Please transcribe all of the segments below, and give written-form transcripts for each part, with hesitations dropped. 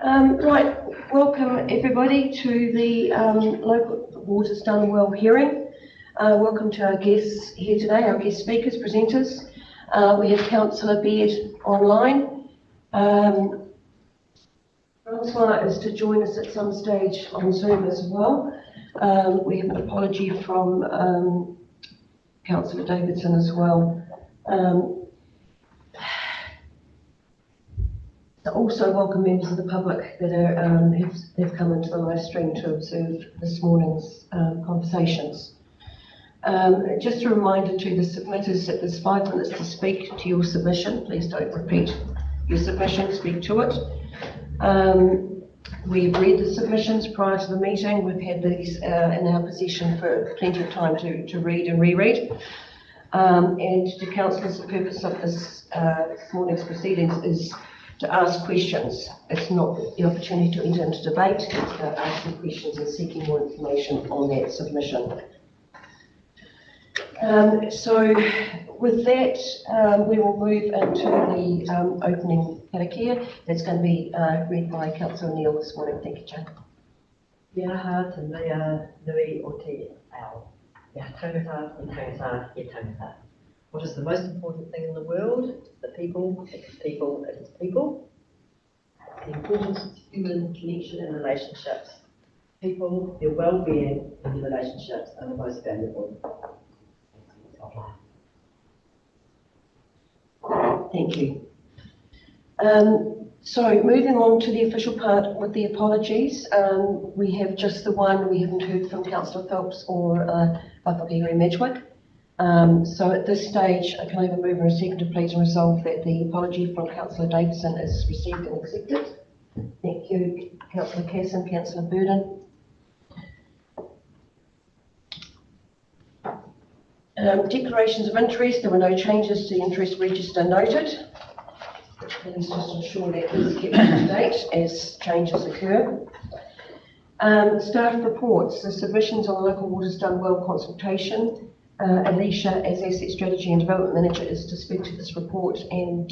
Right, welcome everybody to the local Water's Done Well hearing. Welcome to our guests here today, our guest speakers, presenters. We have Councillor Beard online. Francois is to join us at some stage on Zoom as well. We have an apology from Councillor Davidson as well. Also welcome members of the public that are have come into the live stream to observe this morning's conversations. Just a reminder to the submitters that there's 5 minutes to speak to your submission. Please don't repeat your submission, speak to it. We've read the submissions prior to the meeting. We've had these in our possession for plenty of time to read and reread. And to councillors, the purpose of this morning's proceedings is to ask questions. It's not the opportunity to enter into debate, it's about asking questions and seeking more information on that submission. So with that, we will move into the opening karakia. That's going to be read by Councillor Neil this morning. Thank you, Jane. Ia te mea nui o te ao. Ia tangata I tangata I tangata. What is the most important thing in the world? The people, it's people, it is people. The importance of human connection and relationships. People, their well-being and their relationships are the most valuable. Thank you. So moving on to the official part with the apologies. We have just the one. We haven't heard from Councillor Phelps or Whakahiri Medwick. So at this stage, can I have a mover and a second to please resolve that the apology from Councillor Davidson is received and accepted? Thank you, Councillor Casson, Councillor Burden. Declarations of interest. There were no changes to the interest register noted. Please just ensure that is kept up to date as changes occur. Staff reports. The submissions on the Local Water's Done Well consultation. Alicia, as Asset Strategy and Development Manager, is to speak to this report, and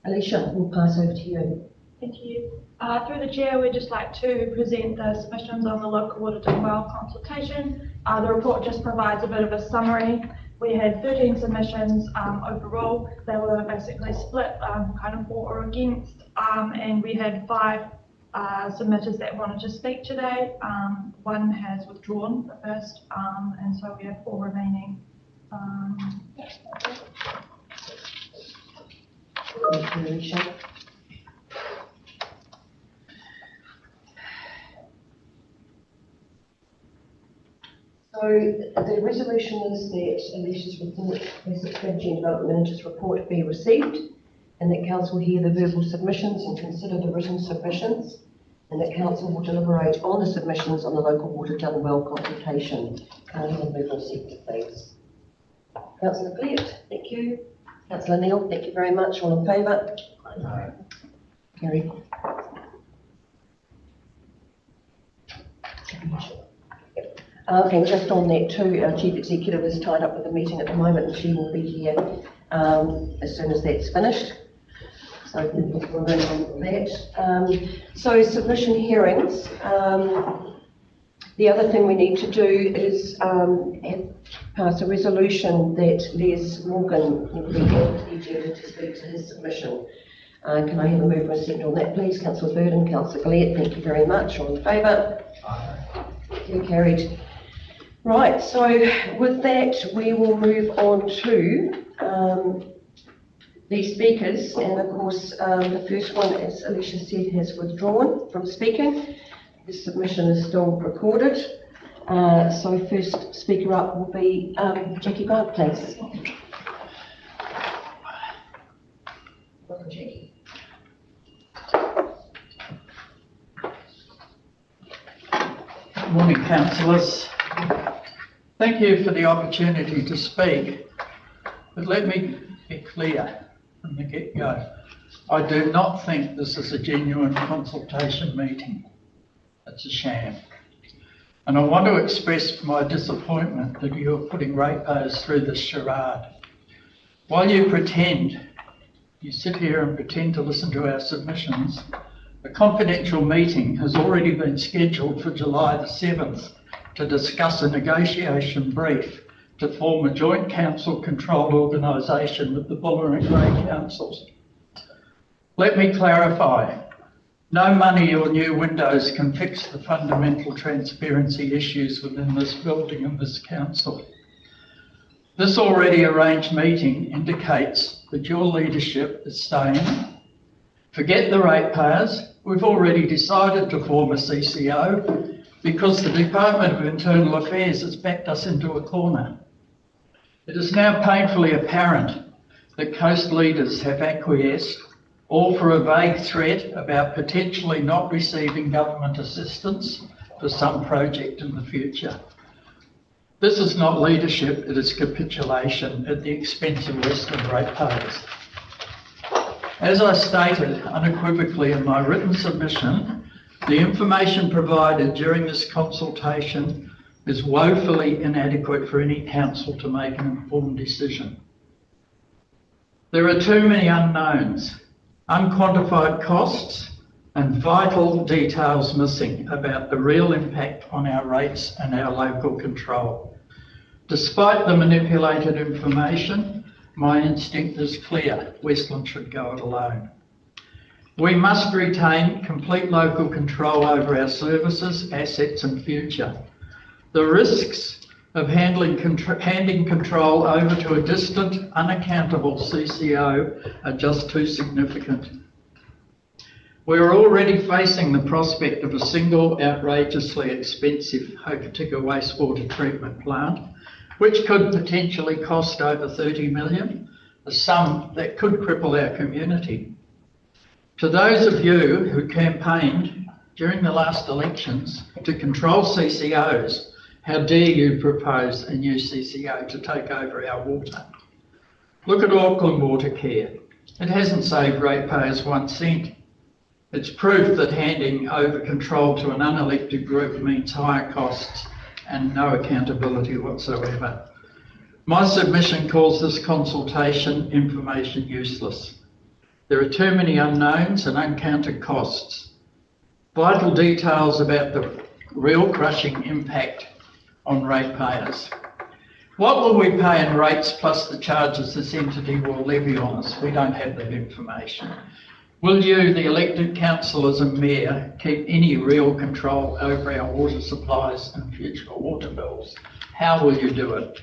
Alicia, we'll pass over to you. Thank you. Through the Chair, we'd just like to present the submissions on the Local Water Done Well consultation. The report just provides a bit of a summary. We had 13 submissions overall. They were basically split kind of for or against, and we had 5 submitters that wanted to speak today. 1 has withdrawn the first, and so we have 4 remaining. Thank you, Alicia. So the resolution is that Alicia's report, Asset Strategy and Development Manager's report, be received, and that Council hear the verbal submissions and consider the written submissions, and that Council will deliberate on the submissions on the Local Water Done Well consultation. Can I have a mover and second, please? Councillor Gillett, thank you. Councillor Neil, thank you very much. All in favour? Aye. Carried. And just on that too, our Chief Executive is tied up with a meeting at the moment, and she will be here as soon as that's finished. So we'll move on from that. So submission hearings. The other thing we need to do is pass a resolution that Les Morgan will be added to the agenda to speak to his submission. Can I have a mover and second on that, please? Councillor Burden, Councillor Gillett, thank you very much. All in favour? Aye. You're carried. Right, so with that, we will move on to the speakers, and of course the first one, as Alicia said, has withdrawn from speaking. This submission is still recorded. So first speaker up will be Jackie Grant, please. Welcome, Jackie. Good morning, councillors. Thank you for the opportunity to speak, but let me be clear from the get-go. I do not think this is a genuine consultation meeting. It's a sham. And I want to express my disappointment that you are putting ratepayers through this charade. While you sit here and pretend to listen to our submissions, A confidential meeting has already been scheduled for July the 7th to discuss a negotiation brief to form a joint council-controlled organisation with the Buller and Grey councils. Let me clarify. No money or new windows can fix the fundamental transparency issues within this building and this council. This already arranged meeting indicates that your leadership is saying, forget the ratepayers, we've already decided to form a CCO because the Department of Internal Affairs has backed us into a corner. It is now painfully apparent that Coast leaders have acquiesced, all for a vague threat about potentially not receiving government assistance for some project in the future. This is not leadership, it is capitulation at the expense of Western ratepayers. As I stated unequivocally in my written submission, the information provided during this consultation is woefully inadequate for any council to make an informed decision. There are too many unknowns, unquantified costs, and vital details missing about the real impact on our rates and our local control. Despite the manipulated information, my instinct is clear: Westland should go it alone. We must retain complete local control over our services, assets and future. The risks of handing control over to a distant, unaccountable CCO are just too significant. We're already facing the prospect of a single outrageously expensive Hokitika wastewater treatment plant, which could potentially cost over 30 million, a sum that could cripple our community. To those of you who campaigned during the last elections to control CCOs, how dare you propose a new CCO to take over our water? Look at Auckland Water Care. It hasn't saved ratepayers 1 cent. It's proof that handing over control to an unelected group means higher costs and no accountability whatsoever. My submission calls this consultation information useless. There are too many unknowns and uncounted costs. Vital details about the real crushing impact on ratepayers. What will we pay in rates plus the charges this entity will levy on us? We don't have that information. Will you, the elected councillors and mayor, keep any real control over our water supplies and future water bills? How will you do it?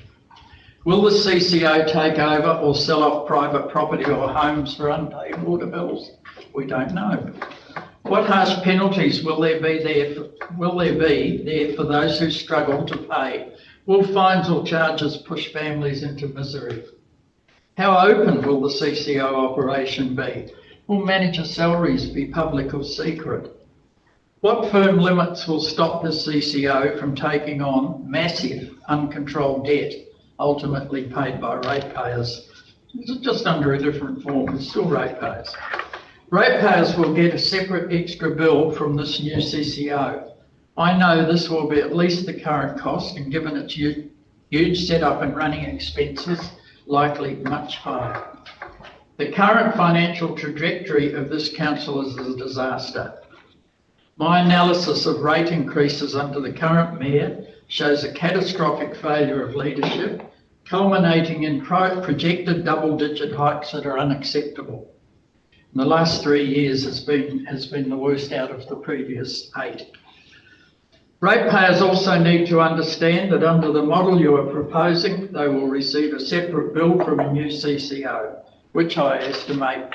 Will the CCO take over or sell off private property or homes for unpaid water bills? We don't know. What harsh penalties will there be there for those who struggle to pay? Will fines or charges push families into misery? How open will the CCO operation be? Will manager salaries be public or secret? What firm limits will stop the CCO from taking on massive uncontrolled debt, ultimately paid by ratepayers? It's just under a different form, it's still ratepayers. Ratepayers will get a separate extra bill from this new CCO. I know this will be at least the current cost, and given its huge setup and running expenses, likely much higher. The current financial trajectory of this council is a disaster. My analysis of rate increases under the current mayor shows a catastrophic failure of leadership, culminating in projected double-digit hikes that are unacceptable. In the last 3 years has been the worst out of the previous 8. Ratepayers also need to understand that under the model you are proposing, they will receive a separate bill from a new CCO, which I estimate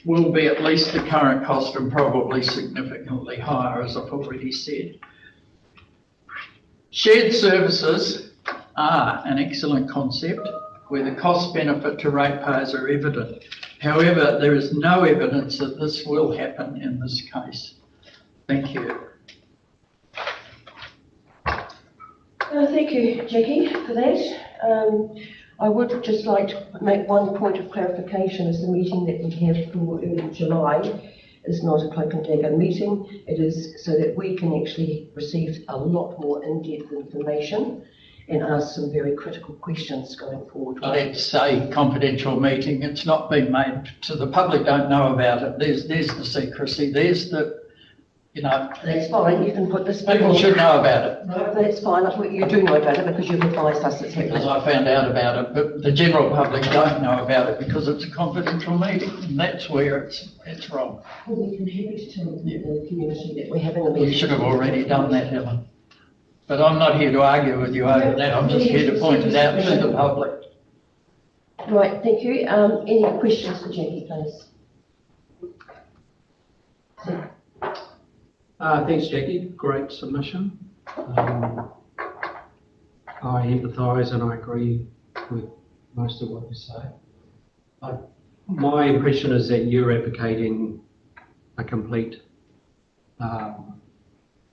will be at least the current cost and probably significantly higher, as I've already said. Shared services are an excellent concept where the cost benefit to ratepayers are evident. However, there is no evidence that this will happen in this case. Thank you. Thank you, Jackie, for that. I would just like to make one point of clarification, as the meeting that we have for early July is not a cloak and dagger meeting. It is so that we can actually receive a lot more in-depth information and ask some very critical questions going forward. But it's a confidential meeting. It's not been made, so the public don't know about it. There's the secrecy. There's the, That's fine, you can put this. people should know about it. No, that's fine, you do know about it because you've advised us it's Because happening. I found out about it, but the general public don't know about it because it's a confidential meeting, and that's where it's wrong. Well, we can have it to the community that we're having a We meeting. should have already done that, Helen. But I'm not here to argue with you over that. I'm just here to point it out to the public. Right, thank you. Any questions for Jackie, please? Thanks, Jackie. Great submission. I empathise and I agree with most of what you say. My impression is that you're advocating a complete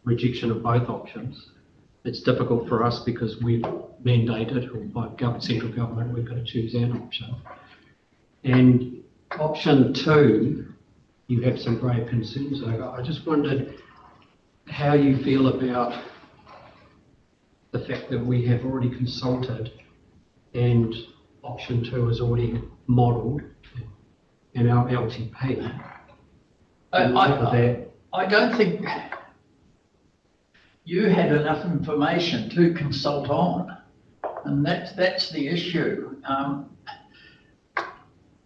rejection of both options. It's difficult for us because we've mandated, or by central government, we've got to choose an option. And option 2, you have some grave concerns over. I just wondered how you feel about the fact that we have already consulted and option 2 is already modelled in our LTP. I don't think you had enough information to consult on, and that's the issue.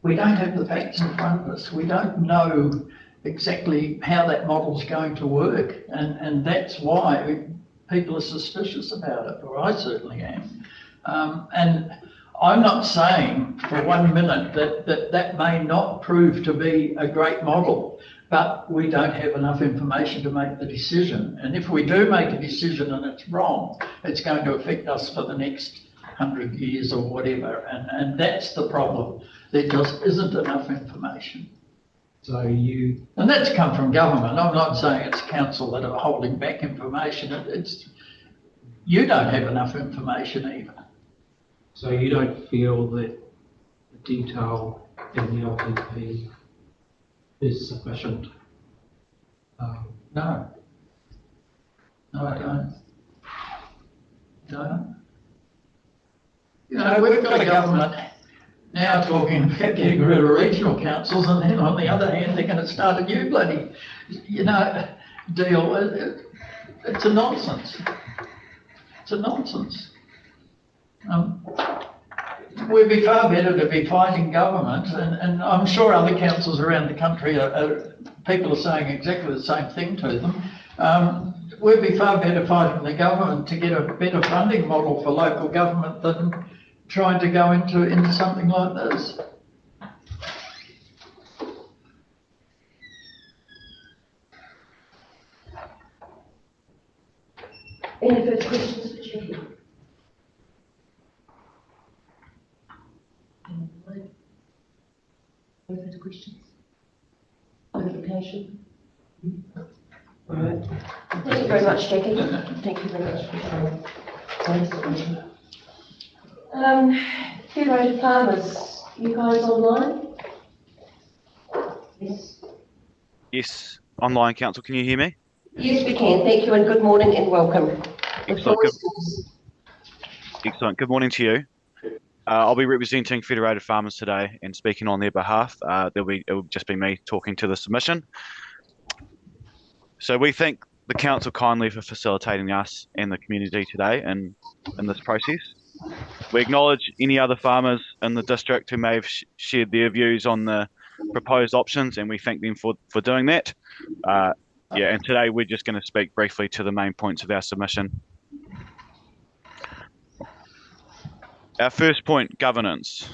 We don't have the facts in front of us. We don't know exactly how that model's going to work, and that's why people are suspicious about it, or I certainly am. And I'm not saying for 1 minute that may not prove to be a great model, but we don't have enough information to make the decision. And if we do make a decision and it's wrong, it's going to affect us for the next 100 years or whatever. And that's the problem. There just isn't enough information. And that's come from government. I'm not saying it's council that are holding back information. You don't have enough information either. So you don't feel that the detail in the LTP is sufficient? No, I don't. We've got a government now talking about getting rid of regional councils, and then on the other hand, they're going to start a new bloody, deal. It's a nonsense. It's a nonsense. We'd be far better to be fighting government, and I'm sure other councils around the country people are saying exactly the same thing to them. We'd be far better fighting the government to get a better funding model for local government than trying to go into something like this. Any further questions for Jackie? No further questions? Clarification? All right. Thank you very much, Jackie. Thank you very much for your submission. Federated Farmers, you guys online? Yes. Yes, online council, can you hear me? Yes, we can. Thank you and good morning and welcome. Excellent. Good morning to you. I'll be representing Federated Farmers today and speaking on their behalf. It will just be me talking to the submission. So we thank the council kindly for facilitating us and the community today in this process. We acknowledge any other farmers in the district who may have shared their views on the proposed options, and we thank them for doing that. And today we're just going to speak briefly to the main points of our submission. Our first point, governance.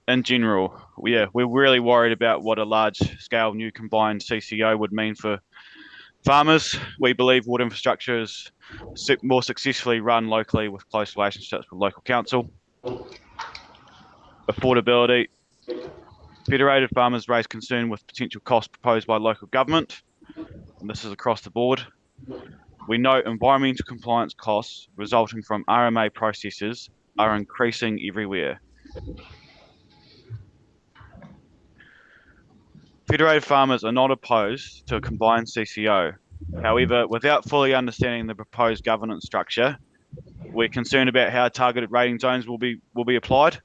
In general, we're really worried about what a large-scale new combined CCO would mean for farmers. We believe water infrastructure is more successfully run locally with close relationships with local council. Affordability. Federated Farmers raise concern with potential costs proposed by local government, and this is across the board. We note environmental compliance costs resulting from RMA processes are increasing everywhere. Federated Farmers are not opposed to a combined CCO. However, without fully understanding the proposed governance structure, We're concerned about how targeted rating zones will be applied.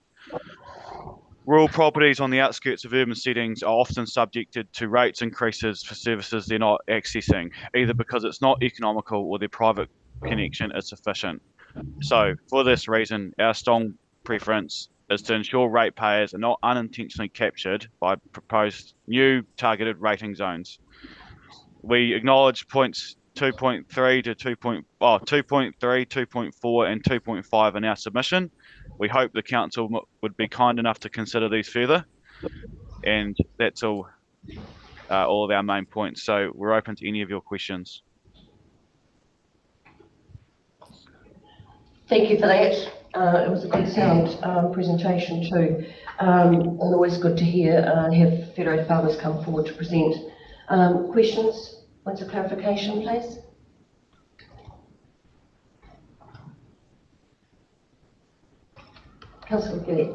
Rural properties on the outskirts of urban settings are often subjected to rates increases for services they're not accessing, either because it's not economical or their private connection is sufficient. So, for this reason, our strong preference is to ensure ratepayers are not unintentionally captured by proposed new targeted rating zones. We acknowledge points 2.3 to 2.3, 2.4, and 2.5 in our submission. We hope the council would be kind enough to consider these further, and that's all of our main points. So we're open to any of your questions. Thank you for that. It was a good sound presentation too. And always good to have Federated Farmers come forward to present. Questions? Points of clarification, please. Councillor Gillett.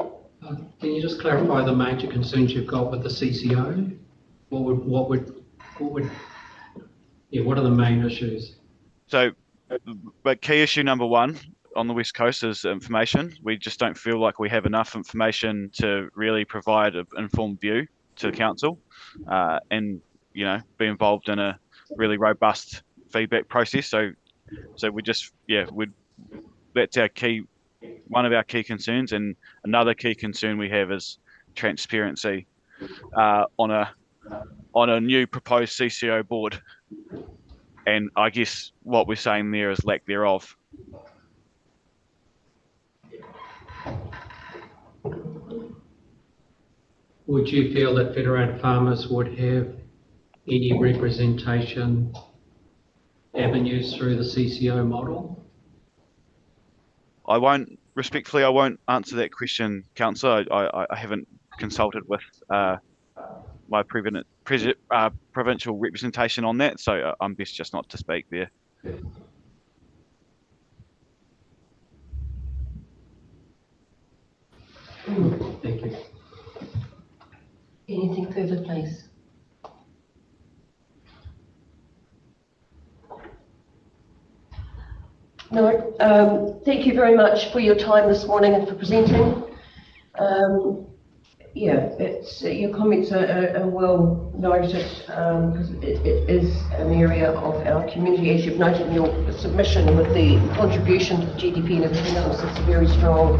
Can you just clarify the major concerns you've got with the CCO? What are the main issues? So, but key issue number one on the West Coast is information. We just don't feel like we have enough information to really provide an informed view to the council, and be involved in a really robust feedback process. So we just that's one of our key concerns, and another key concern we have is transparency on a new proposed CCO board, and I guess what we're saying there is lack thereof. Would you feel that Federated Farmers would have any representation avenues through the CCO model? I won't answer that question, Councillor. I haven't consulted with my provincial representation on that, so I'm best just not to speak there. Thank you. Anything further, please? No. Thank you very much for your time this morning and for presenting. Your comments are well noted, because it is an area of our community, as you've noted in your submission, with the contribution to the GDP and everything else. It's a very strong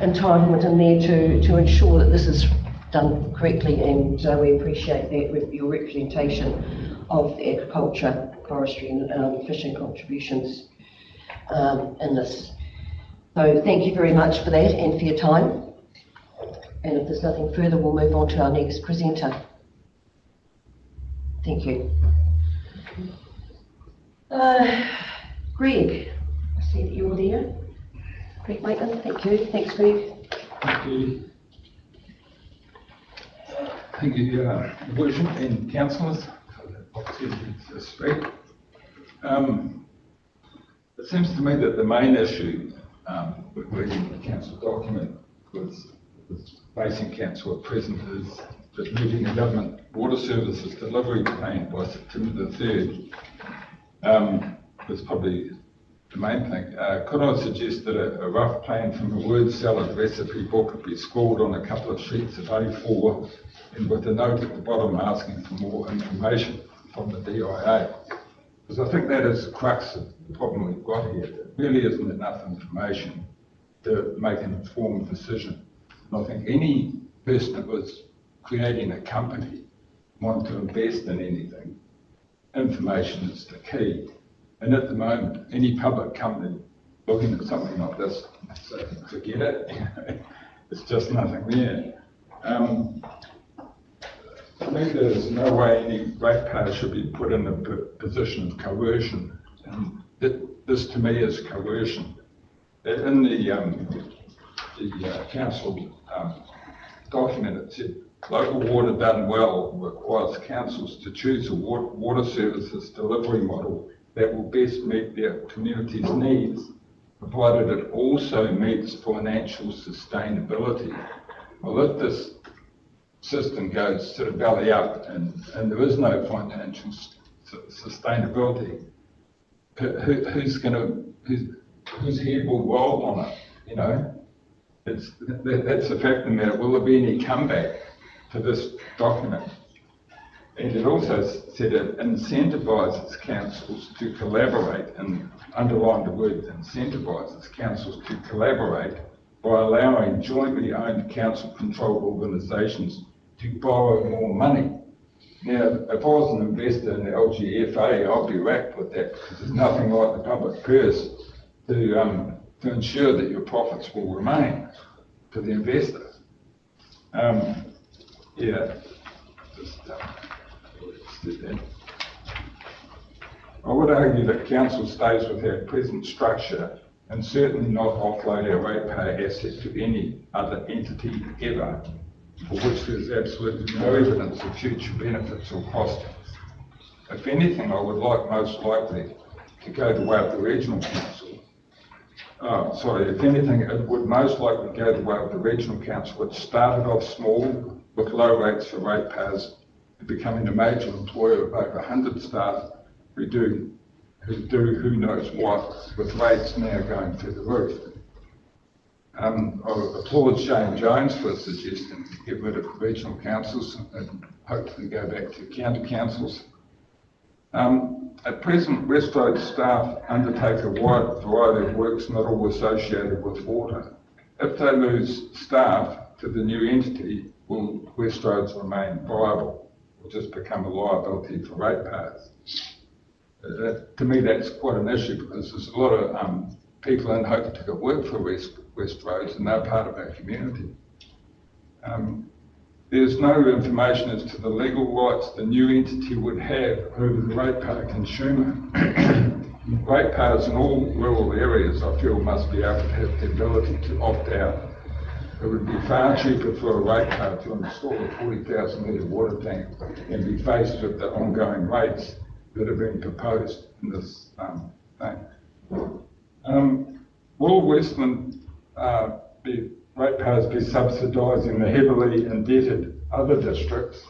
entitlement in there to ensure that this is done correctly, and we appreciate that with your representation of the agriculture, forestry and fishing contributions in this. So thank you very much for that and for your time. And if there's nothing further, we'll move on to our next presenter. Thank you. Greg, I see that you're there. Greg Maitland, thank you. Thanks, Greg. Thank you. Thank you, Vision and councillors, for the opportunity to speak. It seems to me that the main issue with reading the council document was facing council at present is that meeting the government water services delivery plan by September the 3rd was probably the main thing. Could I suggest that a rough plan from a word salad recipe book could be scrawled on a couple of sheets of A4 and with a note at the bottom asking for more information from the DIA? Because I think that is the crux of the problem we've got here. There really isn't enough information to make an informed decision. And I think any person that was creating a company wanting to invest in anything, information is the key. And at the moment, any public company looking at something like this, so forget it. It's just nothing there. I think there's no way any ratepayer should be put in a position of coercion. And this to me is coercion. In the council document, it said local water done well requires councils to choose a water services delivery model that will best meet their community's needs, provided it also meets financial sustainability. Well, if this system goes sort of belly up and there is no financial sustainability, whose head will roll on it, you know? That's the fact of the matter. Will there be any comeback to this document? And it also said it incentivises councils to collaborate, and underlined the word incentivises councils to collaborate by allowing jointly owned council-controlled organisations to borrow more money. Now, if I was an investor in the LGFA, I'd be racked with that, because there's nothing like the public purse to ensure that your profits will remain to the investor. I would argue that council stays with our present structure and certainly not offload our ratepayer asset to any other entity ever, for which there's absolutely no evidence of future benefits or costings. If anything, I would like most likely to go the way of the regional council. If anything, it would most likely go the way of the regional council, which started off small with low rates for ratepayers, becoming a major employer of over 100 staff who do who knows what, with rates now going through the roof. I applaud Shane Jones for suggesting to get rid of regional councils and hopefully go back to county councils. At present, Westroad staff undertake a wide variety of works not all associated with water. If they lose staff to the new entity, will Westroads remain viable or just become a liability for ratepayers? To me, that's quite an issue, because there's a lot of people in hope to get work for Westroads, and they're part of our community. There's no information as to the legal rights the new entity would have over the ratepayer consumer. Ratepayers in all rural areas, I feel, must be able to have the ability to opt out. It would be far cheaper for a ratepayer to install a 40,000 litre water tank and be faced with the ongoing rates that have been proposed in this thing. Will Westland ratepayers be subsidising the heavily indebted other districts,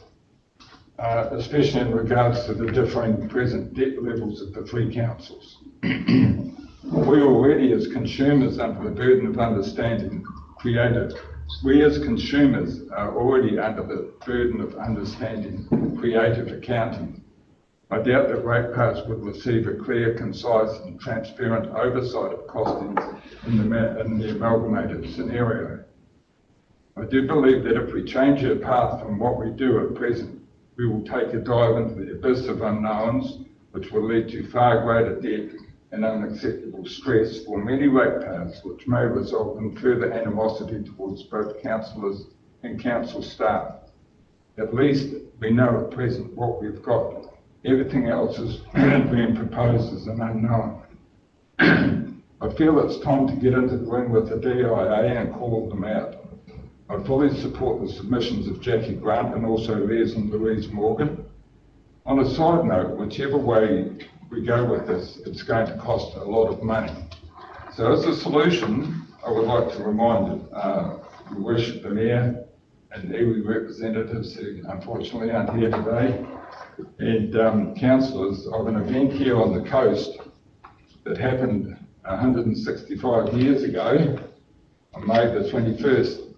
especially in regards to the differing present debt levels of the three councils? We already, as consumers, under the burden of understanding we as consumers are already under the burden of understanding creative accounting. I doubt that ratepayers would receive a clear, concise and transparent oversight of costings in the amalgamated scenario. I do believe that if we change our path from what we do at present, we will take a dive into the abyss of unknowns, which will lead to far greater debt and unacceptable stress for many ratepayers, which may result in further animosity towards both councillors and council staff. At least we know at present what we've got. Everything else is being proposed as an unknown. I feel it's time to get into the ring with the DIA and call them out. I fully support the submissions of Jackie Grant and also Les and Louise Morgan. On a side note, whichever way we go with this, it's going to cost a lot of money. So as a solution, I would like to remind your worship the Mayor and iwi representatives who unfortunately aren't here today, and councillors, of an event here on the coast that happened 165 years ago on May the 21st,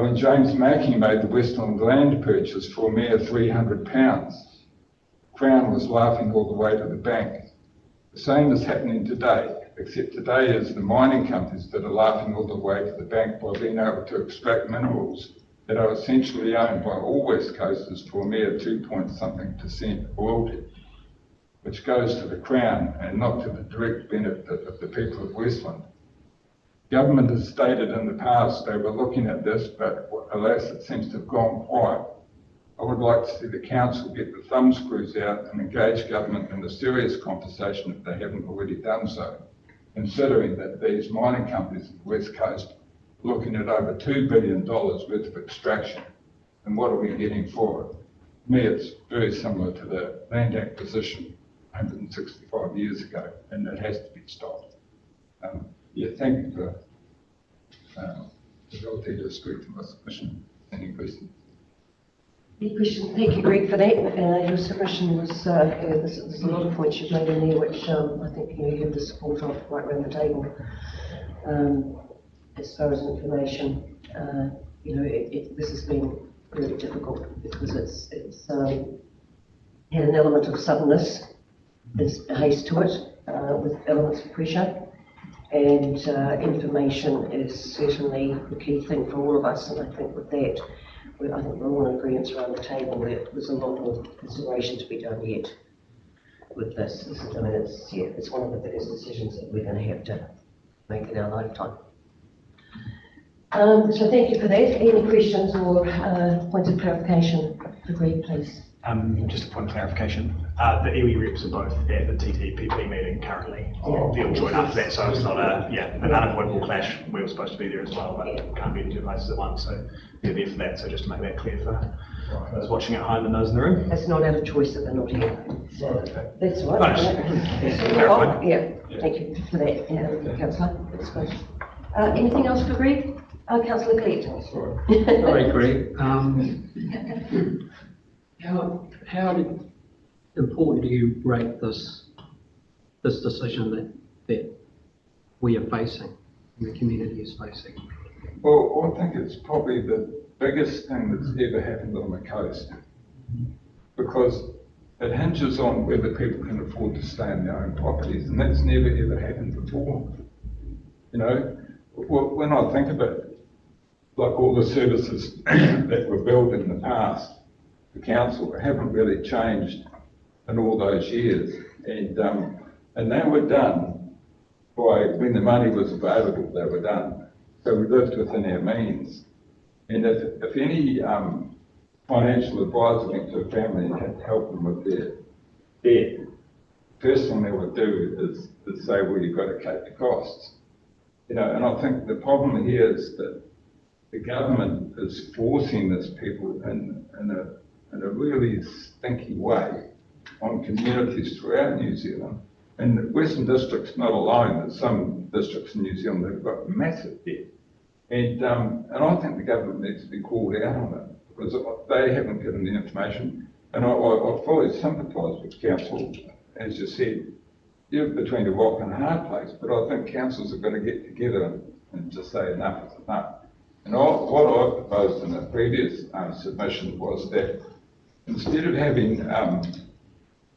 when James Mackey made the Westland land purchase for a mere £300. Crown was laughing all the way to the bank. The same is happening today, except today it's the mining companies that are laughing all the way to the bank by being able to extract minerals that are essentially owned by all West Coasters for a mere 2-point-something% royalty, which goes to the Crown and not to the direct benefit of the people of Westland. Government has stated in the past they were looking at this, but alas, it seems to have gone quiet. I would like to see the council get the thumbscrews out and engage government in a serious conversation if they haven't already done so, considering that these mining companies on the West Coast are looking at over $2 billion worth of extraction. And what are we getting for it? To me, it's very similar to the land acquisition 165 years ago, and it has to be stopped. Thank you for the ability to speak to my submission. Any questions? Any questions? Thank you, Greg, for that. Your submission was, there's a lot of points you've made in there which I think you have the support of right around the table. As far as information, this has been really difficult because it's had an element of suddenness, there's haste to it, with elements of pressure, and information is certainly the key thing for all of us, and I think with that, I think we're all in agreement around the table that there's a lot more consideration to be done yet with this. It's one of the biggest decisions that we're going to have to make in our lifetime. So thank you for that. Any questions or points of clarification for Greg, please? Just a point of clarification. The iwi reps are both at the TTPP meeting currently. They'll join after that, so it's not an unavoidable clash. We were supposed to be there as well, but can't be in two places at once, so they're there for that. So just to make that clear for those watching at home and those in the room. It's not out of choice that they're not here. So that's all Nice. right. Yeah, thank you for that, Councillor. That's good. Anything else for Greg? Councillor Cleet. Sorry, Greg. How important do you rate this decision that we are facing, and the community is facing? Well, I think it's probably the biggest thing that's ever happened on the coast, because it hinges on whether people can afford to stay in their own properties, and that's never ever happened before. When I think of it, like all the services that were built in the past, the council haven't really changed in all those years, and they were done by when the money was available. They were done, so we lived within our means. And if any financial advisor went to a family and had to help them with their debt, first thing they would do is say, well, you've got to cut the costs. And I think the problem here is that the government is forcing this people in a really stinky way on communities throughout New Zealand. And the Western District's not alone. There's some districts in New Zealand that have got massive debt. And I think the government needs to be called out on it, because they haven't given the information. And I fully sympathise with council, as you said, you're between a rock and a hard place, but I think councils have got to get together and just say enough is enough. And what I proposed in the previous submission was that instead of having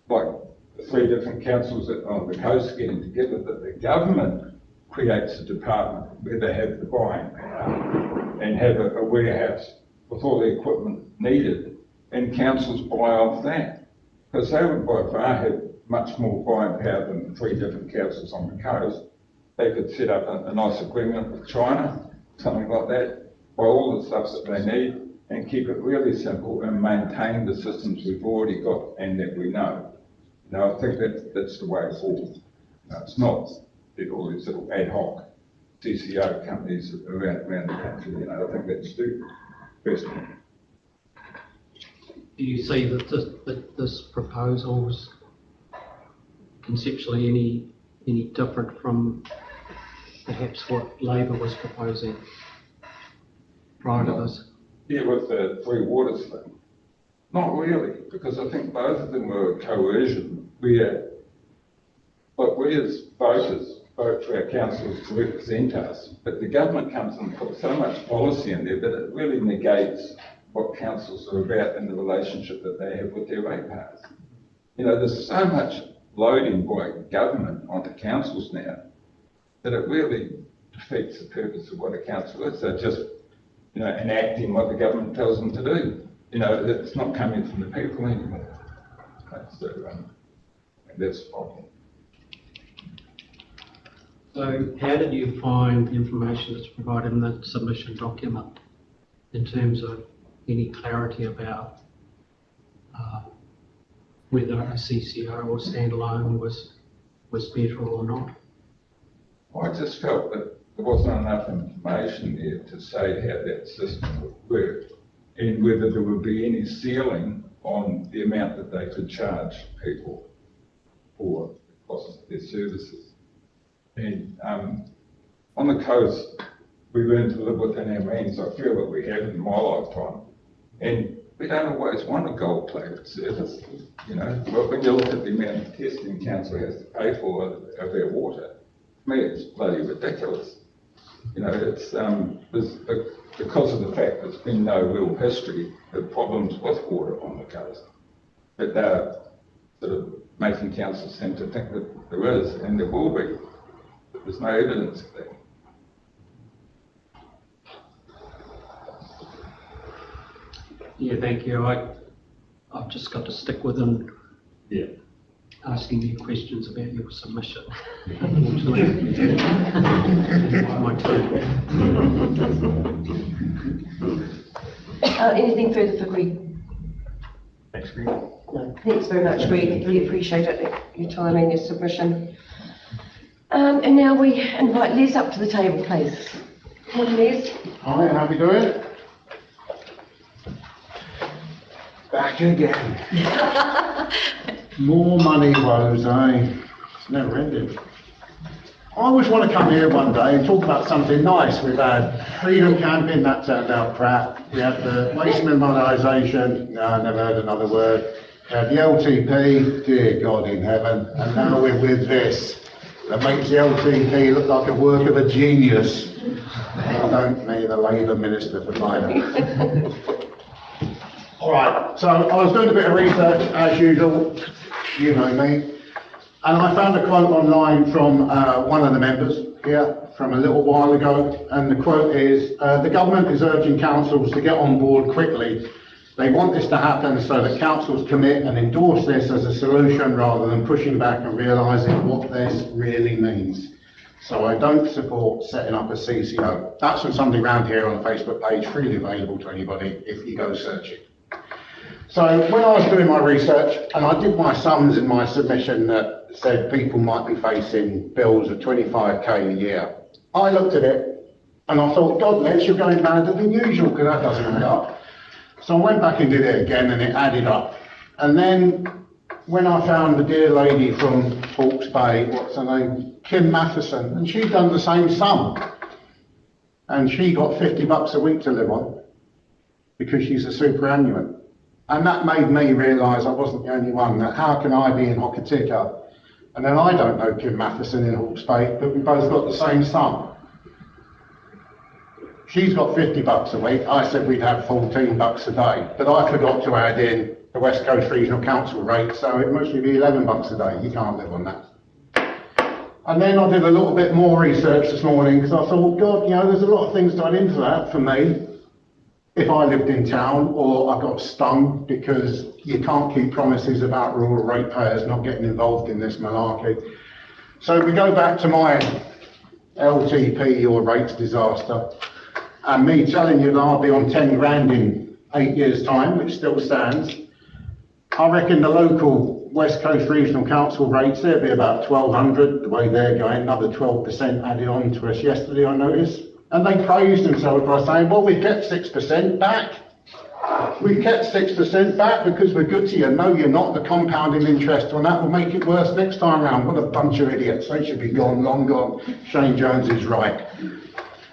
like the three different councils on the coast getting together, that the government creates a department where they have the buying power and have a warehouse with all the equipment needed, and councils buy off that, because they would by far have much more buying power than the three different councils on the coast. They could set up a nice agreement with China, something like that, buy all the stuff that they need and keep it really simple and maintain the systems we've already got and that we know. Now, I think that's the way forward. It's not all these little ad hoc CCO companies around the country. I think that's the best one. Do you see that this proposal is conceptually any different from perhaps what Labor was proposing prior to this? Yeah, with the Three Waters thing. Not really, because I think both of them were coercion, where we as voters vote for our councils to represent us, but the government comes and puts so much policy in there that it really negates what councils are about in the relationship that they have with their ratepayers. There's so much loading by government onto councils now that it really defeats the purpose of what a council is. They're just, enacting what the government tells them to do. It's not coming from the people anymore. That's the problem. So how did you find the information that's provided in the submission document in terms of any clarity about whether a CCO or standalone was better or not? I just felt that there wasn't enough information there to say how that system would work and whether there would be any ceiling on the amount that they could charge people for the cost of their services. And on the coast, we learn to live within our means. I feel that we have in my lifetime. And we don't always want a gold-plated service. You know, but when you look at the amount of testing council has to pay for of their water, to me it's bloody ridiculous. You know, it's because of the fact there's been no real history of problems with water on the coast, but they're sort of making councils seem to think that there is, and there will be, but there's no evidence of that. Yeah, thank you. I've just got to stick within asking you questions about your submission. Unfortunately. My turn. Anything further for Greg? Thanks, Greg. No, thanks very much, Greg. Really appreciate it, your time and your submission. And now we invite Les up to the table, please. Morning, Les. Hi, how are you doing? Back again. More money woes, eh? It's never ending. I always want to come here one day and talk about something nice. We've had freedom camping, that turned out crap. We had the waste minimisation, no, I never heard another word. We had the LTP, dear God in heaven, and now we're with this. That makes the LTP look like a work of a genius. I don't mean the Labour Minister for Finance. All right, so I was doing a bit of research, as usual, you know me, and I found a quote online from one of the members here from a little while ago, and the quote is, the government is urging councils to get on board quickly. They want this to happen so that councils commit and endorse this as a solution rather than pushing back and realising what this really means. So I don't support setting up a CCO. That's from somebody around here on the Facebook page, freely available to anybody if you go searching. So when I was doing my research, and I did my sums in my submission that said people might be facing bills of 25k a year, I looked at it and I thought, God, Les, you're going madder than usual because that doesn't add up. So I went back and did it again and it added up. And then when I found the dear lady from Hawke's Bay, what's her name, Kim Matheson, and she'd done the same sum. And she got $50 a week to live on because she's a superannuant. And that made me realise I wasn't the only one, that how can I be in Hokitika? And then I don't know Kim Matheson in Hawke's Bay, but we both got the same sum. She's got $50 a week, I said we'd have $14 a day, but I forgot to add in the West Coast Regional Council rate, so it must be $11 a day, you can't live on that. And then I did a little bit more research this morning, because I thought, God, you know, there's a lot of things done into that for me. If I lived in town or I got stung because you can't keep promises about rural ratepayers not getting involved in this malarkey. So we go back to my LTP or rates disaster and me telling you that I'll be on 10 grand in 8 years' time, which still stands. I reckon the local West Coast Regional Council rates, there'll be about 1,200 the way they're going, another 12% added on to us yesterday, I noticed. And they praised themselves by saying, well, we kept 6% back. We kept 6% back because we're good to you. No, you're not. The compounding interest on that will make it worse next time round. What a bunch of idiots. They should be gone, long gone. Shane Jones is right.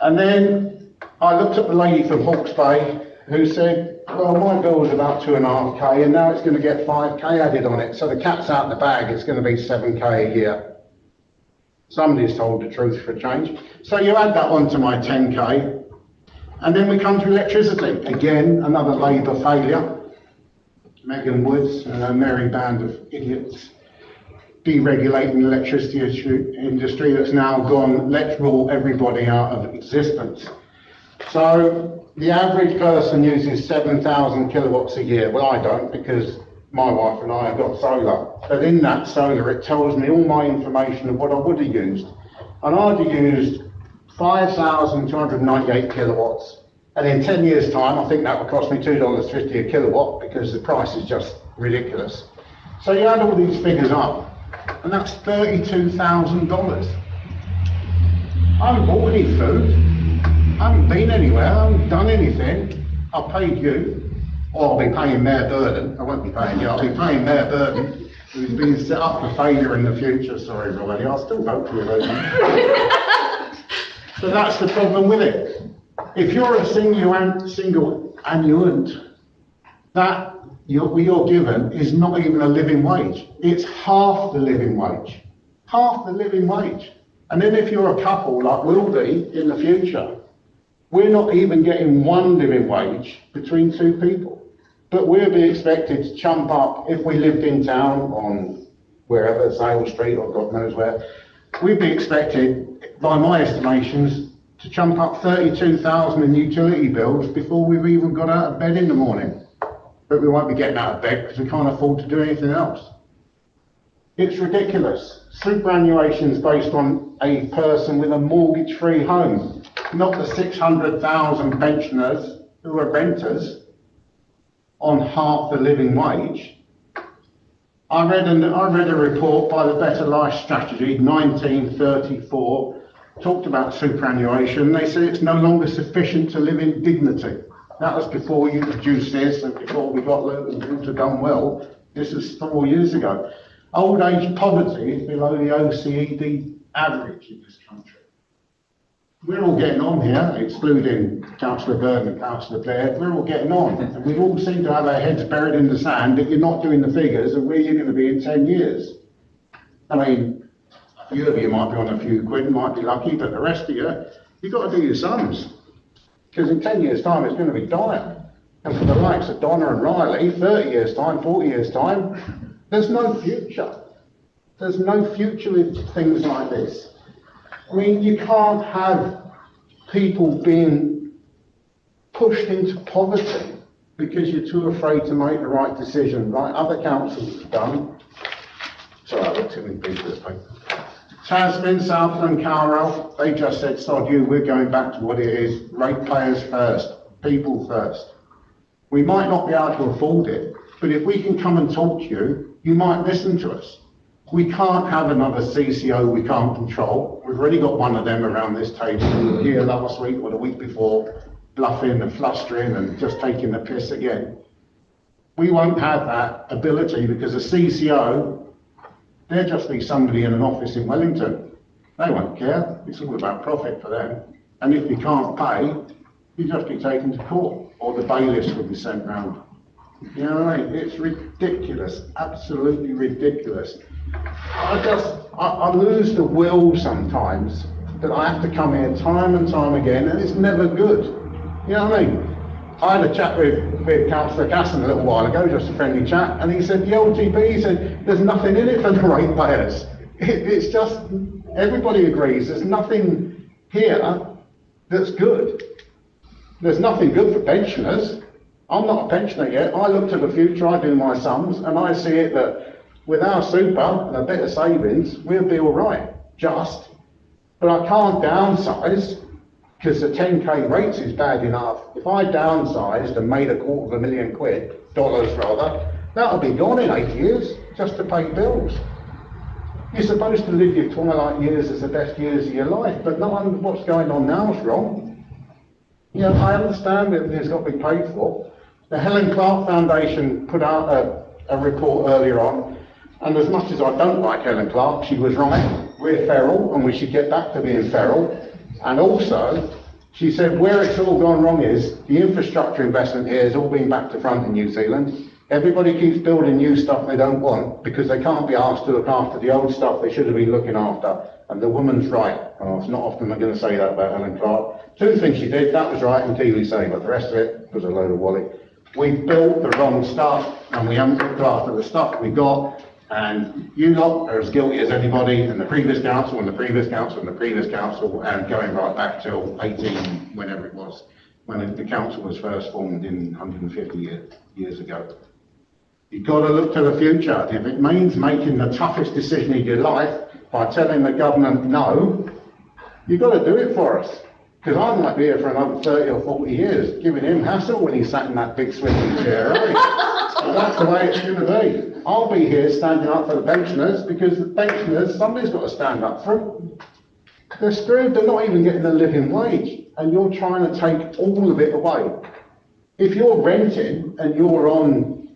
And then I looked at the lady from Hawke's Bay who said, well, my bill was about 2.5k and now it's going to get 5k added on it. So the cat's out the bag. It's going to be 7k a year. Somebody's told the truth for a change. So you add that on to my 10k, and then we come to electricity. Again, another Labour failure. Megan Woods and a merry band of idiots deregulating the electricity industry that's now gone, let's rule everybody out of existence. So the average person uses 7,000 kilowatts a year. Well, I don't, because my wife and I have got solar, but in that solar it tells me all my information of what I would have used. And I'd have used 5,298 kilowatts, and in 10 years' time I think that would cost me $2.50 a kilowatt because the price is just ridiculous. So you add all these figures up, and that's $32,000. I haven't bought any food, I haven't been anywhere, I haven't done anything. I've paid you. Or I'll be paying Mayor Burden. I won't be paying you, I'll be paying Mayor Burden, who's been set up for failure in the future. Sorry, Robbie, I'll still vote for you, though. So that's the problem with it. If you're a single annuant, that you're given is not even a living wage. It's half the living wage. Half the living wage. And then if you're a couple like we'll be in the future, we're not even getting one living wage between two people. But we'll be expected to chump up, if we lived in town on wherever, Sale Street or God knows where, we'd be expected, by my estimations, to chump up 32,000 in utility bills before we've even got out of bed in the morning. But we won't be getting out of bed because we can't afford to do anything else. It's ridiculous. Superannuation's based on a person with a mortgage-free home, not the 600,000 pensioners who are renters on half the living wage. I read a report by the Better Life Strategy, 1934, talked about superannuation. They said it's no longer sufficient to live in dignity. That was before you produced this and before we got Water done well. This is 4 years ago. Old age poverty is below the OECD average in this country. We're all getting on here, excluding Councillor Byrne and Councillor Blair. We're all getting on, and we all seem to have our heads buried in the sand that you're not doing the figures and where you're going to be in 10 years. I mean, a few of you might be on a few quid, might be lucky, but the rest of you've got to do your sums. Because in 10 years' time, it's going to be dire. And for the likes of Donna and Riley, 30 years' time, 40 years' time, there's no future. There's no future with things like this. I mean, you can't have people being pushed into poverty because you're too afraid to make the right decision, like other councils have done. Sorry, I've got too many people this week. Tasman, Southland, Carroll, they just said, sod you, we're going back to what it is, ratepayers first, people first. We might not be able to afford it, but if we can come and talk to you, you might listen to us. We can't have another CCO we can't control. We've already got one of them around this table who were here last week or the week before, bluffing and flustering and just taking the piss again. We won't have that ability because a CCO, they'll just be somebody in an office in Wellington. They won't care. It's all about profit for them. And if you can't pay, you just be taken to court or the bailiffs will be sent round. You know what I mean? It's ridiculous, absolutely ridiculous. I lose the will sometimes that I have to come here time and time again, and it's never good. You know what I mean? I had a chat with Councillor Casson a little while ago, just a friendly chat, and he said, the LGP, he said, there's nothing in it for the ratepayers. It's just, everybody agrees, there's nothing here that's good. There's nothing good for pensioners. I'm not a pensioner yet. I look to the future, I do my sums, and I see it that with our super and a bit of savings, we'll be all right, just. But I can't downsize because the 10k rates is bad enough. If I downsized and made $250,000 dollars rather, that'll be gone in 8 years just to pay bills. You're supposed to live your twilight years as the best years of your life, but not under what's going on now is wrong. You know, I understand everything's got to be paid for. The Helen Clark Foundation put out a report earlier on, and as much as I don't like Helen Clark, she was right. We're feral, and we should get back to being feral. And also, she said where it's all gone wrong is the infrastructure investment here has all been back to front in New Zealand. Everybody keeps building new stuff they don't want because they can't be asked to look after the old stuff they should have been looking after. And the woman's right. Oh, it's not often I'm going to say that about Helen Clark. Two things she did, that was right, and TV say, but the rest of it was a load of wally. We built the wrong stuff and we haven't looked after the stuff we got. And you lot are as guilty as anybody, and the previous council, and the previous council, and the previous council, and going right back till 18, whenever it was, when the council was first formed in 150 years ago. You've got to look to the future. If it means making the toughest decision of your life by telling the government no, you've got to do it for us. Because I might be here for another 30 or 40 years, giving him hassle when he's sat in that big swiveling chair, So that's the way it's going to be. I'll be here standing up for the pensioners because the pensioners, somebody's got to stand up for them. They're screwed, they're not even getting a living wage, and you're trying to take all of it away. If you're renting and you're on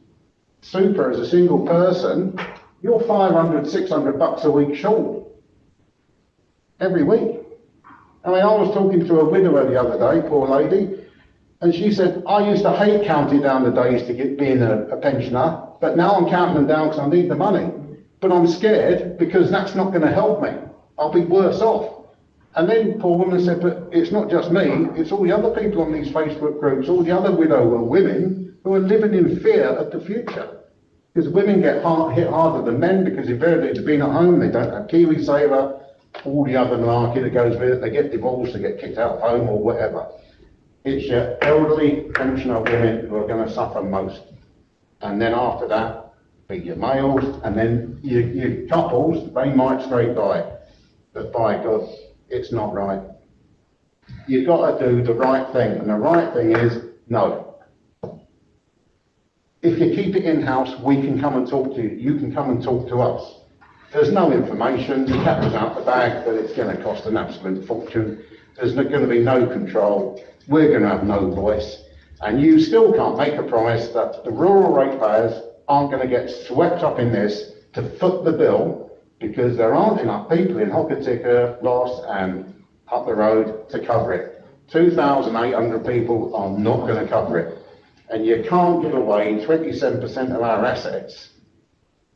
super as a single person, you're 500, 600 bucks a week short. Every week. I mean, I was talking to a widower the other day, poor lady. And she said, I used to hate counting down the days to get being a pensioner, but now I'm counting them down because I need the money. But I'm scared because that's not going to help me. I'll be worse off. And then poor woman said, but it's not just me, it's all the other people on these Facebook groups, all the other widower women who are living in fear of the future. Because women get hit harder than men because invariably they've been at home, they don't have KiwiSaver, all the other malarkey that goes with it, they get divorced, they get kicked out of home or whatever. It's your elderly pensioner women who are going to suffer most. And then after that, be your males, and then your couples, they might scrape by. But by God, it's not right. You've got to do the right thing, and the right thing is no. If you keep it in-house, we can come and talk to you. You can come and talk to us. There's no information, the cat was out the bag, but it's going to cost an absolute fortune. There's going to be no control. We're going to have no voice. And you still can't make a promise that the rural ratepayers aren't going to get swept up in this to foot the bill, because there aren't enough people in Hokitika, Ross and up the road to cover it. 2,800 people are not going to cover it. And you can't give away 27% of our assets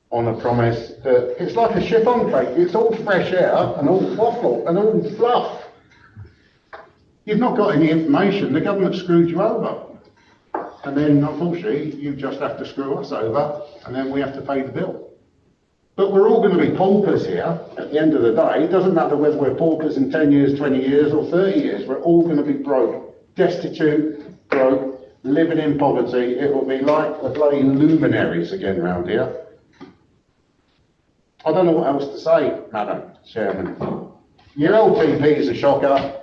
on a promise that it's like a chiffon cake. It's all fresh air and all waffle and all fluff. You've not got any information. The government screwed you over. And then, unfortunately, you just have to screw us over, and then we have to pay the bill. But we're all going to be paupers here at the end of the day. It doesn't matter whether we're paupers in 10 years, 20 years, or 30 years. We're all going to be broke, destitute, broke, living in poverty. It will be like the bloody luminaries again round here. I don't know what else to say, Madam Chairman. Your LTP is a shocker.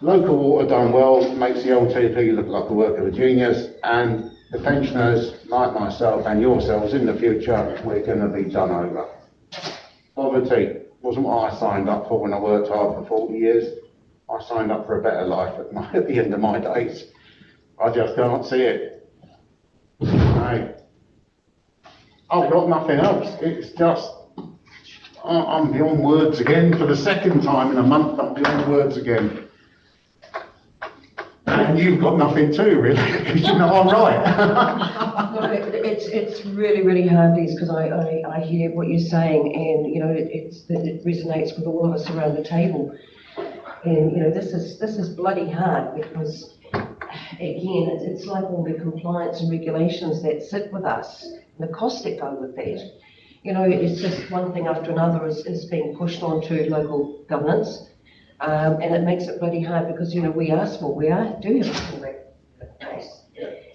Local water done well makes the LTP look like a work of a genius, and the pensioners, like myself and yourselves in the future, we're going to be done over. Poverty wasn't what I signed up for when I worked hard for 40 years. I signed up for a better life at the end of my days. I just can't see it. Hey, I've got nothing else. It's just, I'm beyond words again. For the second time in a month, I'm beyond words again. And you've got nothing too, really, because you know I'm right. No, it's really, really hard, Liz, because I hear what you're saying, and, you know, it resonates with all of us around the table. And, you know, this is bloody hard, because, again, it's like all the compliance and regulations that sit with us, and the costs that go with that. You know, it's just one thing after another is being pushed onto local governance. And it makes it bloody hard because, you know, we do have a small base.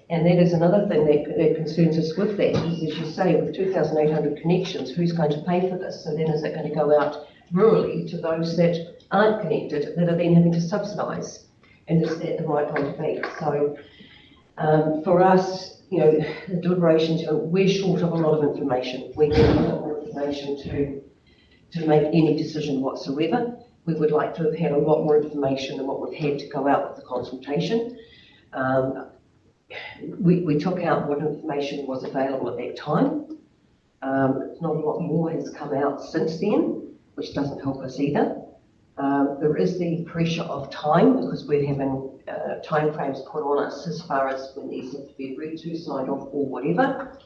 And that is another thing that concerns us with that, is, as you say, with 2,800 connections, who's going to pay for this? So then is it going to go out rurally to those that aren't connected, that are then having to subsidise? And is that the right way to be? So for us, you know, the deliberations, we're short of a lot of information. We need a lot more information to make any decision whatsoever. We would like to have had a lot more information than what we've had to go out with the consultation. We took out what information was available at that time. Not a lot more has come out since then, which doesn't help us either. There is the pressure of time, because we're having timeframes put on us as far as when these have to be agreed to, signed off, or whatever.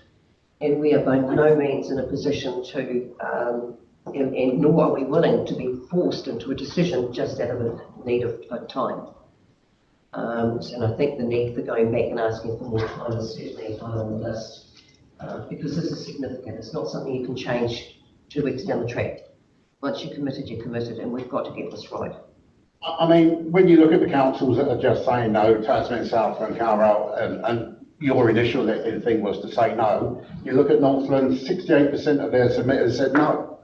And we are by no means in a position to and nor are we willing to be forced into a decision just out of a need of time. And I think the need for going back and asking for more time is certainly high on the list, because this is significant. It's not something you can change 2 weeks down the track. Once you're committed, and we've got to get this right. I mean, when you look at the councils that are just saying no, Tasman, South and Carroll, and your initial thing was to say no. You look at Northland, 68% of their submitters said no,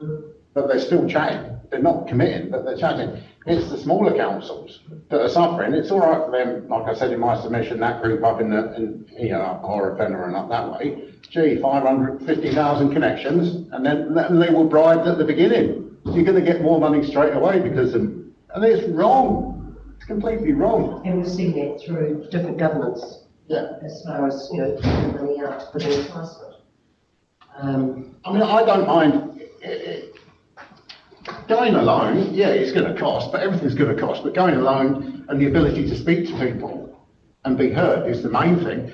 but they're still chatting. They're not committing, but they're chatting. It's the smaller councils that are suffering. It's all right for them, like I said in my submission, that group up in you know, Horror and up that way. Gee, 550,000 connections, and then they were bribed at the beginning. You're going to get more money straight away because of, and it's wrong. It's completely wrong. And we've seen that through different governments. Yeah. As far as, you know, putting money out for the enticement. I mean, I don't mind going alone. Yeah, it's going to cost, but everything's going to cost. But going alone and the ability to speak to people and be heard is the main thing.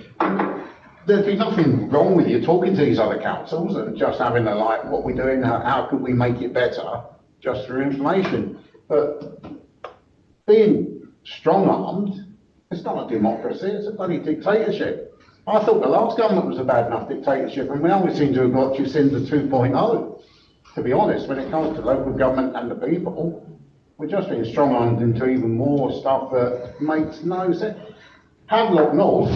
There'd be nothing wrong with you talking to these other councils and just having a like, what we're doing, how could we make it better, just for information. But being strong-armed, it's not a democracy, it's a bloody dictatorship. I thought the last government was a bad enough dictatorship, and we only seem to have got Jacinda 2.0. To be honest, when it comes to local government and the people, we're just being strong-armed into even more stuff that makes no sense. Havelock North,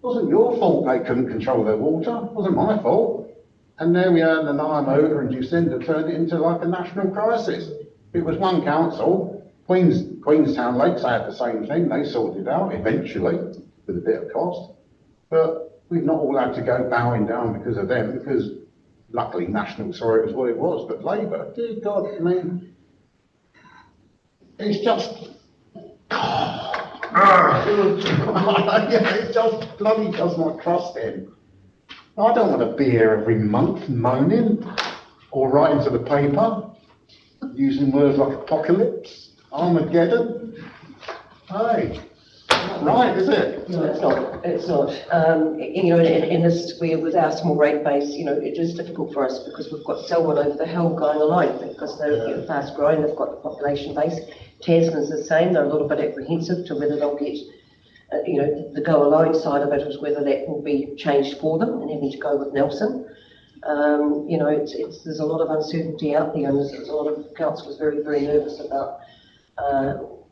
wasn't your fault they couldn't control their water, wasn't my fault. And there we are, the Motor and Jacinda turned it into like a national crisis. It was one council, Queenstown Lakes had the same thing, they sorted it out eventually, with a bit of cost. But we've not all had to go bowing down because of them, because luckily National saw it as what it was, but Labour, dear God, I mean, it's just, it just bloody does not trust him. I don't want to be here every month moaning or writing to the paper using words like apocalypse, Armageddon. Hey, not right, is it? No, it's not. It's not. You know, in this, with our small rate base, you know, it is difficult for us because we've got Selwyn over the hill going alone because they're fast growing. They've got the population base. Tasman's the same. They're a little bit apprehensive to whether they'll get, you know, the go alone side of it is whether that will be changed for them and having to go with Nelson. You know, there's a lot of uncertainty out there, and there's a lot of councillors very, very nervous about,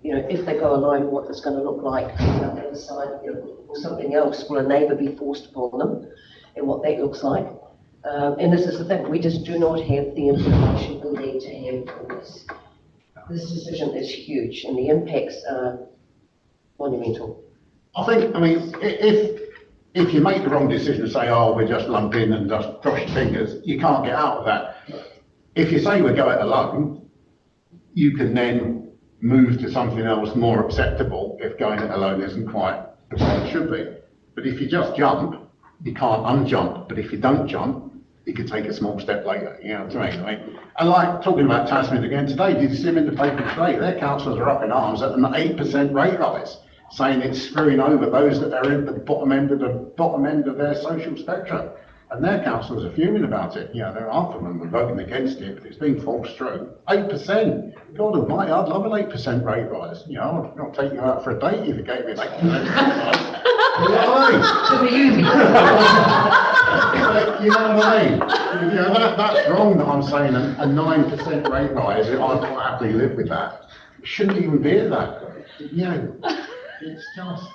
you know, if they go alone, what it's going to look like on the other side, you know, or something else. Will a neighbour be forced upon them, and what that looks like? And this is the thing, we just do not have the information we need to have on this. This decision is huge, and the impacts are monumental. I think, I mean, if you make the wrong decision, say, oh, we're just lumped in and just cross your fingers, you can't get out of that. If you say we go it alone, you can then move to something else more acceptable if going it alone isn't quite the way it should be. But if you just jump, you can't unjump. But if you don't jump, you could take a small step later, you know what I mean? And like talking about Tasman again today, did you see them in the paper today? Their councillors are up in arms at an 8% rate rise, saying it's screwing over those that are in the bottom end of their social spectrum. And their councillors are fuming about it. You know, there are half of them are voting against it, but it's being forced through. 8%. God almighty, I'd love an 8% rate rise. You know, I'll take you out for a date if you gave me an 8% rate rise. You know what I mean? You know what I mean? You know, that's wrong that I'm saying a 9% rate rise. I'd quite happily live with that. It shouldn't even be at that. You know, it's just...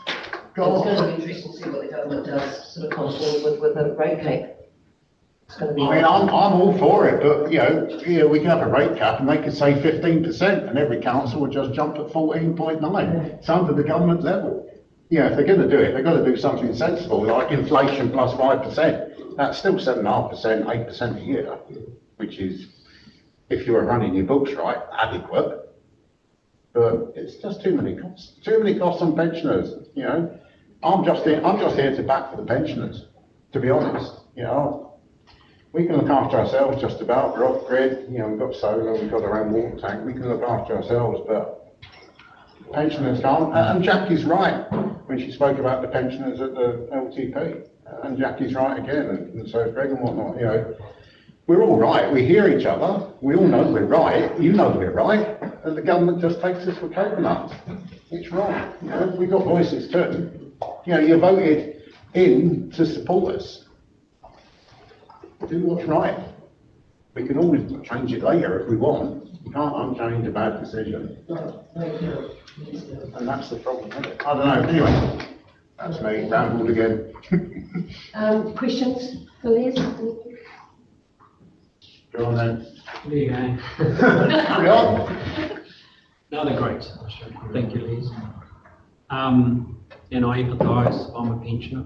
It's going to be interesting to see what the government does, sort of come forward with a rate cap. It's going to be. I mean, I'm all for it, but you know, we can have a rate cap and they could say 15%, and every council would just jump at 14.9. It's under the government level. You know, if they're going to do it, they've got to do something sensible, like inflation plus 5%. That's still 7.5%, 8% a year, which is, if you were running your books right, adequate. But it's just too many costs on pensioners. You know, I'm just here to back for the pensioners. To be honest, you know, we can look after ourselves just about. We're off grid. You know, we've got solar, we've got our own water tank. We can look after ourselves, but pensioners can't. And Jackie's right when she spoke about the pensioners at the LTP. And Jackie's right again, and so is Greg and whatnot. You know, we're all right. We hear each other. We all know we're right. You know we're right. And the government just takes us for coconuts. It's wrong. You know, we've got voices too. You know, you voted in to support us. Do what's right. We can always change it later if we want. You can't unchange a bad decision. And that's the problem, isn't it? I don't know. Anyway, that's me. Rambled again. Questions for Les? Go on then. There you go. Carry on. Another great solution. Thank you, Liz. And I empathise, I'm a pensioner.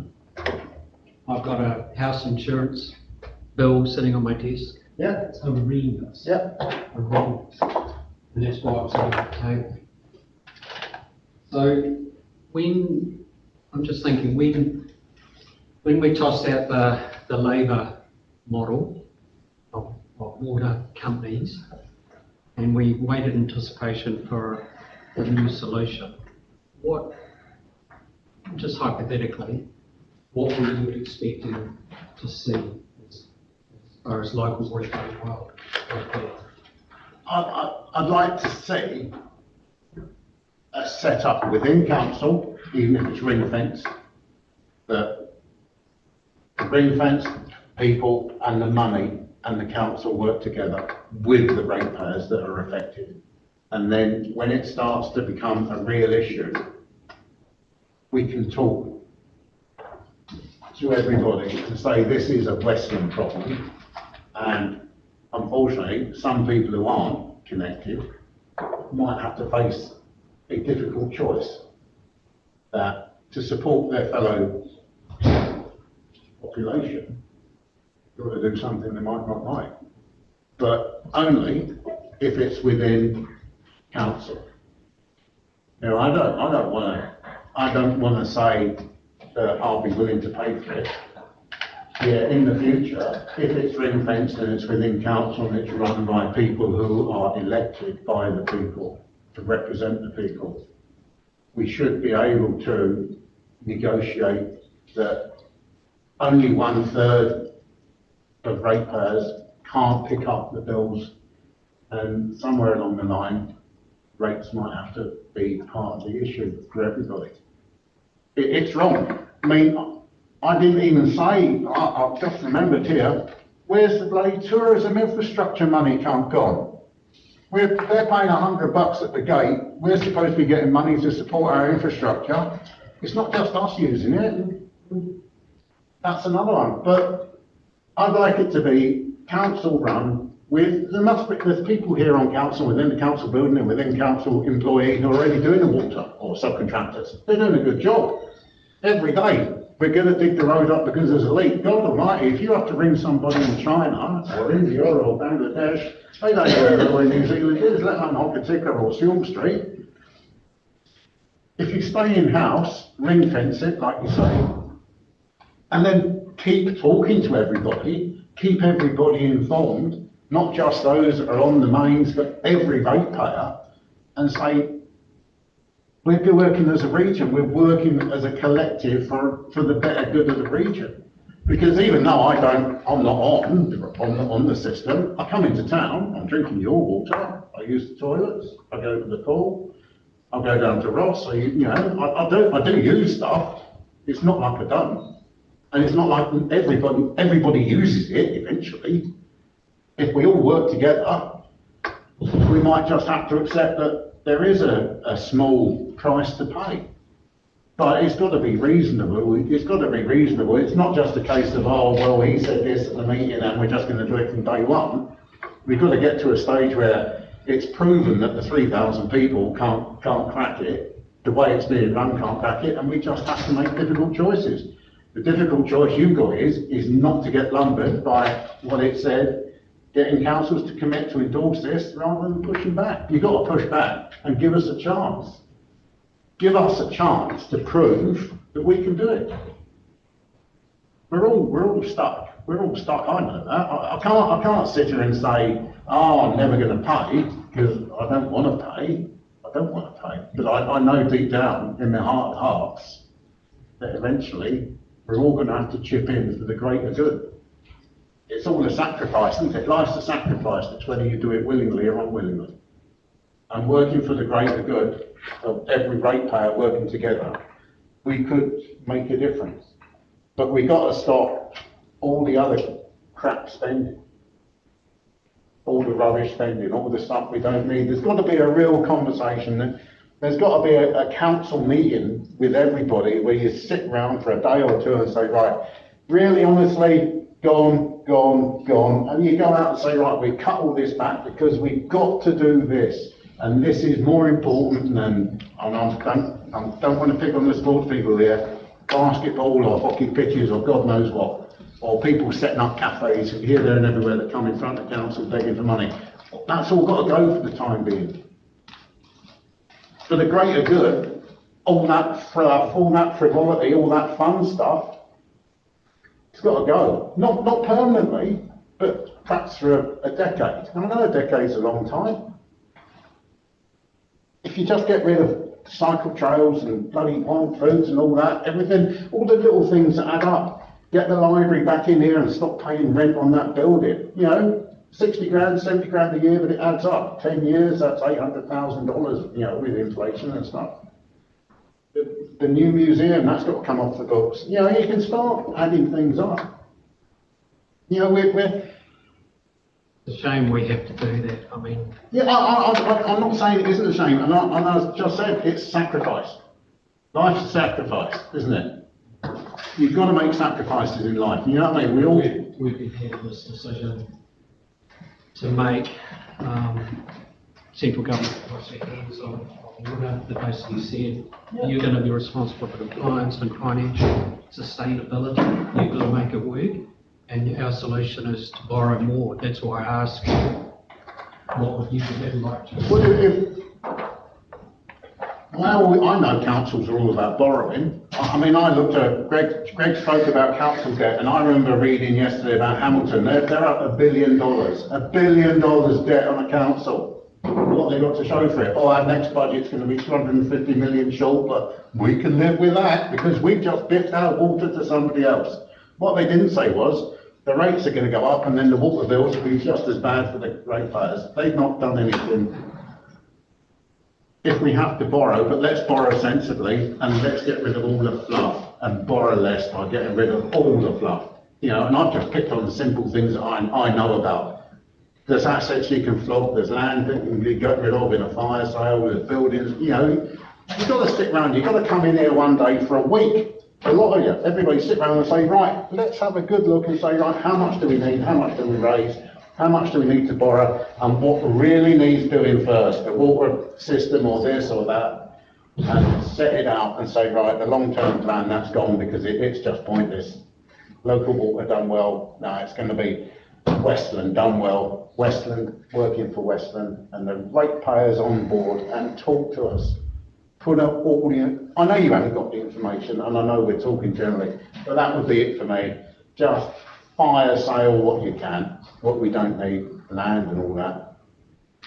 I've got a house insurance bill sitting on my desk. Yeah. It's horrendous. Yeah. Horrendous. And that's why it's on the table. So I'm just thinking, when we tossed out the Labour model of water companies, and we waited in anticipation for a new solution, what just hypothetically, what we would expect to see as far as local work going well. I'd like to see a setup within council, even if it's ring fenced, that the ring fenced people and the money and the council work together with the ratepayers that are affected. And then when it starts to become a real issue, we can talk to everybody and say this is a Westland problem, and unfortunately some people who aren't connected might have to face a difficult choice, that to support their fellow population, you've got to do something they might not like, but only if it's within council. You know, I don't want to say that I'll be willing to pay for it. Yeah, in the future, if it's ring fenced and it's within council and it's run by people who are elected by the people to represent the people, we should be able to negotiate that only 1/3 of ratepayers can't pick up the bills, and somewhere along the line, rates might have to be part of the issue for everybody. It's wrong. I mean, I didn't even say, I've just remembered here, where's the bloody tourism infrastructure money gone? They're paying $100 at the gate. We're supposed to be getting money to support our infrastructure. It's not just us using it. That's another one. But I'd like it to be council run with, there's people here on council, within the council building and within council employees who are already doing the water, or subcontractors. They're doing a good job. Every day, we're going to dig the road up because there's a leak. God almighty, if you have to ring somebody in China, or India, or Bangladesh, they don't know where New Zealand is, let alone Hokitika or Seoul Street. If you stay in-house, ring fence it, like you say, and then keep talking to everybody, keep everybody informed, not just those that are on the mains, but every ratepayer, and say, we're working as a region, we're working as a collective for the better good of the region. Because even though I'm not on the system, I come into town, I'm drinking your water, I use the toilets, I go to the pool, I go down to Ross, I do use stuff. It's not like I don't. And it's not like everybody uses it eventually. If we all work together, we might just have to accept that there is a small price to pay. But it's got to be reasonable. It's got to be reasonable. It's not just a case of, oh, well, he said this at the meeting and we're just going to do it from day one. We've got to get to a stage where it's proven that the 3,000 people can't crack it. The way it's being run can't crack it, and we just have to make difficult choices. The difficult choice you've got is not to get lumbered by what it said, getting councils to commit to endorse this rather than pushing back. You've got to push back and give us a chance. Give us a chance to prove that we can do it. We're all stuck. We're all stuck. I know that. I can't sit here and say, oh, I'm never going to pay because I don't want to pay. I don't want to pay. But I know deep down in my heart of hearts that eventually we're all going to have to chip in for the greater good. It's all a sacrifice, isn't it? Life's a sacrifice. It's whether you do it willingly or unwillingly. And working for the greater good of every ratepayer working together, we could make a difference. But we've got to stop all the other crap spending, all the rubbish spending, all the stuff we don't need. There's got to be a real conversation. There's got to be a council meeting with everybody where you sit around for a day or two and say, right, really honestly, gone, and you go out and say, right, we cut all this back because we've got to do this. And this is more important than, I don't want to pick on the sports people here, basketball or hockey pitches or God knows what, or people setting up cafes here, there and everywhere that come in front of council begging for money. That's all got to go for the time being. For the greater good, all that frivolity, all that fun stuff, it's got to go. Not permanently, but perhaps for a decade. I know a decade's a long time. If you just get rid of cycle trails and bloody wild foods and all that, everything, all the little things that add up. Get the library back in here and stop paying rent on that building. You know, 60 grand, 70 grand a year, but it adds up. 10 years, that's $800,000, you know, with inflation and stuff. The new museum, that's got to come off the books. You know, you can start adding things up. You know, we're It's a shame we have to do that. I mean, yeah, I'm not saying it isn't a shame, and I just said it's sacrifice. Life's a sacrifice, isn't it? You've got to make sacrifices in life. You know what I mean? we've been having this decision to make central government wash their hands on water. They basically said, you're going to be responsible for compliance and financial sustainability. You've got to make it work. And our solution is to borrow more. That's why I asked, what would you like to? Well, I know councils are all about borrowing. I mean, I looked at, Greg spoke about council debt, and I remember reading yesterday about Hamilton. They're up $1 billion. $1 billion debt on a council. What have they got to show for it? Oh, our next budget's going to be 250 million short, but we can live with that because we just biffed our water to somebody else. What they didn't say was, the rates are going to go up and then the water bills will be just as bad for the ratepayers. They've not done anything. If we have to borrow, but let's borrow sensibly and let's get rid of all the fluff and borrow less by getting rid of all the fluff. You know, and I've just picked on the simple things that I know about. There's assets you can flog, there's land that can be got rid of in a fire sale, there's buildings, you know. You've got to stick around, you've got to come in here one day for a week. A lot of you, everybody sit around and say, right, let's have a good look and say, right, how much do we need, how much do we raise, how much do we need to borrow, and what really needs doing first, the water system or this or that, and set it out and say, right, the long-term plan, that's gone because it's just pointless. Local water done well, no, it's going to be Westland done well, Westland working for Westland, and the ratepayers on board and talk to us. Put up all the, I know you haven't got the information, and I know we're talking generally, but that would be it for me. Just fire sale what you can, what we don't need, land and all that.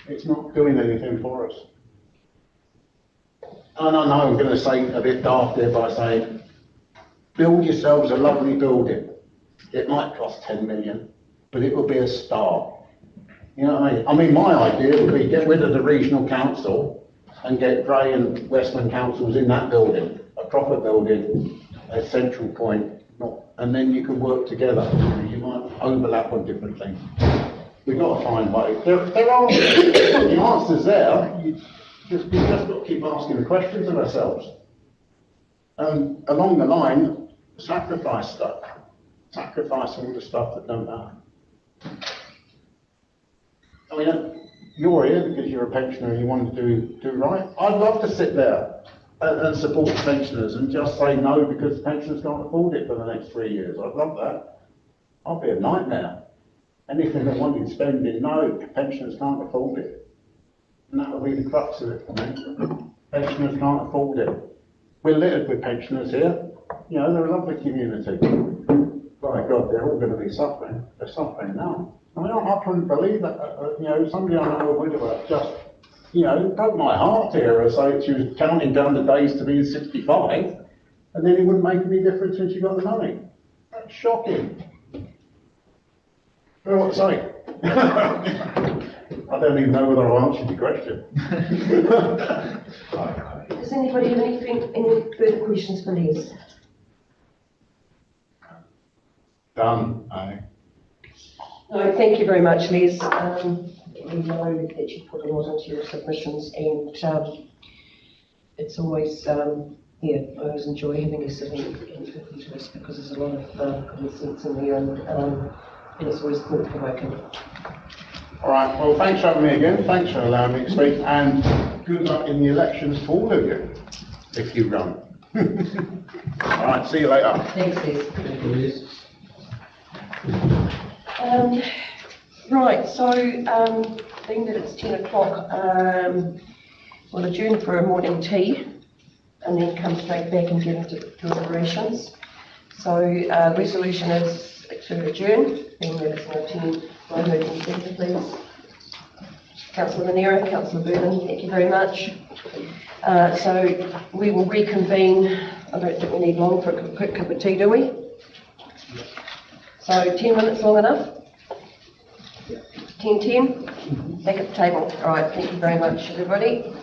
It's not doing anything for us. And I know I'm going to say a bit daft there by saying, build yourselves a lovely building. It might cost 10 million, but it will be a start. You know what I mean? I mean, my idea would be get rid of the regional council and get Bray and Westland councils in that building, a proper building, a central point, and then you can work together. You might overlap on different things. We've got to find ways. There are the answers there. You just got to keep asking the questions of ourselves. Along the line, sacrifice stuff. Sacrifice all the stuff that don't matter. I mean, you're here because you're a pensioner and you want to do right. I'd love to sit there and support the pensioners and just say no because the pensioners can't afford it for the next 3 years. I'd love that. I'd be a nightmare. Anything that wanted spending, no, pensioners can't afford it. And that would be the crux of it for me. Pensioners can't afford it. We're littered with pensioners here. You know, they're a lovely community. By God, they're all going to be suffering. They're suffering now. I mean, I couldn't believe that, you know, somebody I know a widower just, you know, broke my heart here. So she was counting down the days to being 65, and then it wouldn't make any difference when she got the money. That's shocking. Well, what to say? I don't even know whether I answered your question. Does anybody have any further questions for Les? Done, aye. No, thank you very much, Les. We know that you put a lot into your submissions, and it's always, I always enjoy having you sitting and talking to us because there's a lot of common sense in there, and it's always thought-provoking. All right, well, thanks for having me again. Thanks for allowing me to speak, and good luck in the elections for all of you, if you run. All right, see you later. Thanks, Les. Thank you, Liz. Right, so being that it's 10 o'clock, we'll adjourn for a morning tea and then come straight back and get into deliberations. So resolution is to adjourn, being that it's now 10. Will I move in second, please? Councillor Manera, Councillor Bourbon, thank you very much. So we will reconvene. I don't think we need long for a quick cup of tea, do we? So 10 minutes long enough? 10:10? Back at the table. All right, thank you very much, everybody.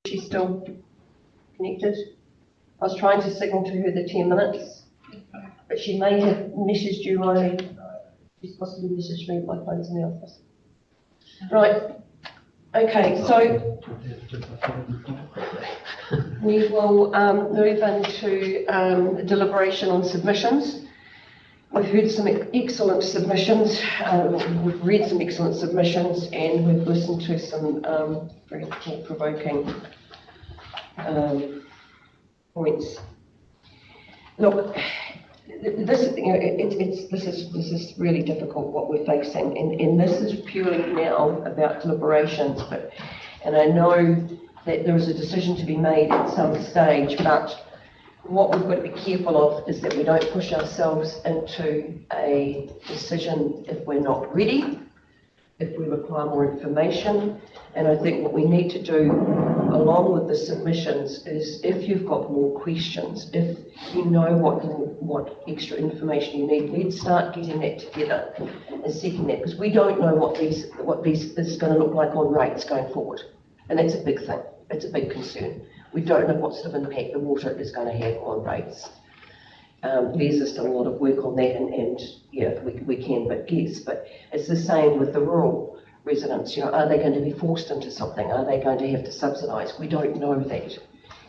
She's still connected. I was trying to signal to her the 10 minutes, but she may have messaged you, Riley. She's possibly messaged me, my phone's in the office. Right, okay, so we will move into deliberation on submissions. We've heard some excellent submissions, we've read some excellent submissions, and we've listened to some very thought-provoking points. Look, this is really difficult what we're facing, and this is purely now about deliberations. And I know that there is a decision to be made at some stage, but what we've got to be careful of is that we don't push ourselves into a decision if we're not ready, if we require more information. And I think what we need to do, along with the submissions, is if you've got more questions, if you know what extra information you need, let's start getting that together and seeking that, because we don't know what these is going to look like on rates going forward. And that's a big thing. It's a big concern. We don't know what sort of impact the water is going to have on rates. There's still a lot of work on that, and yeah, we can but guess. But it's the same with the rural residents. You know, are they going to be forced into something? Are they going to have to subsidise? We don't know that,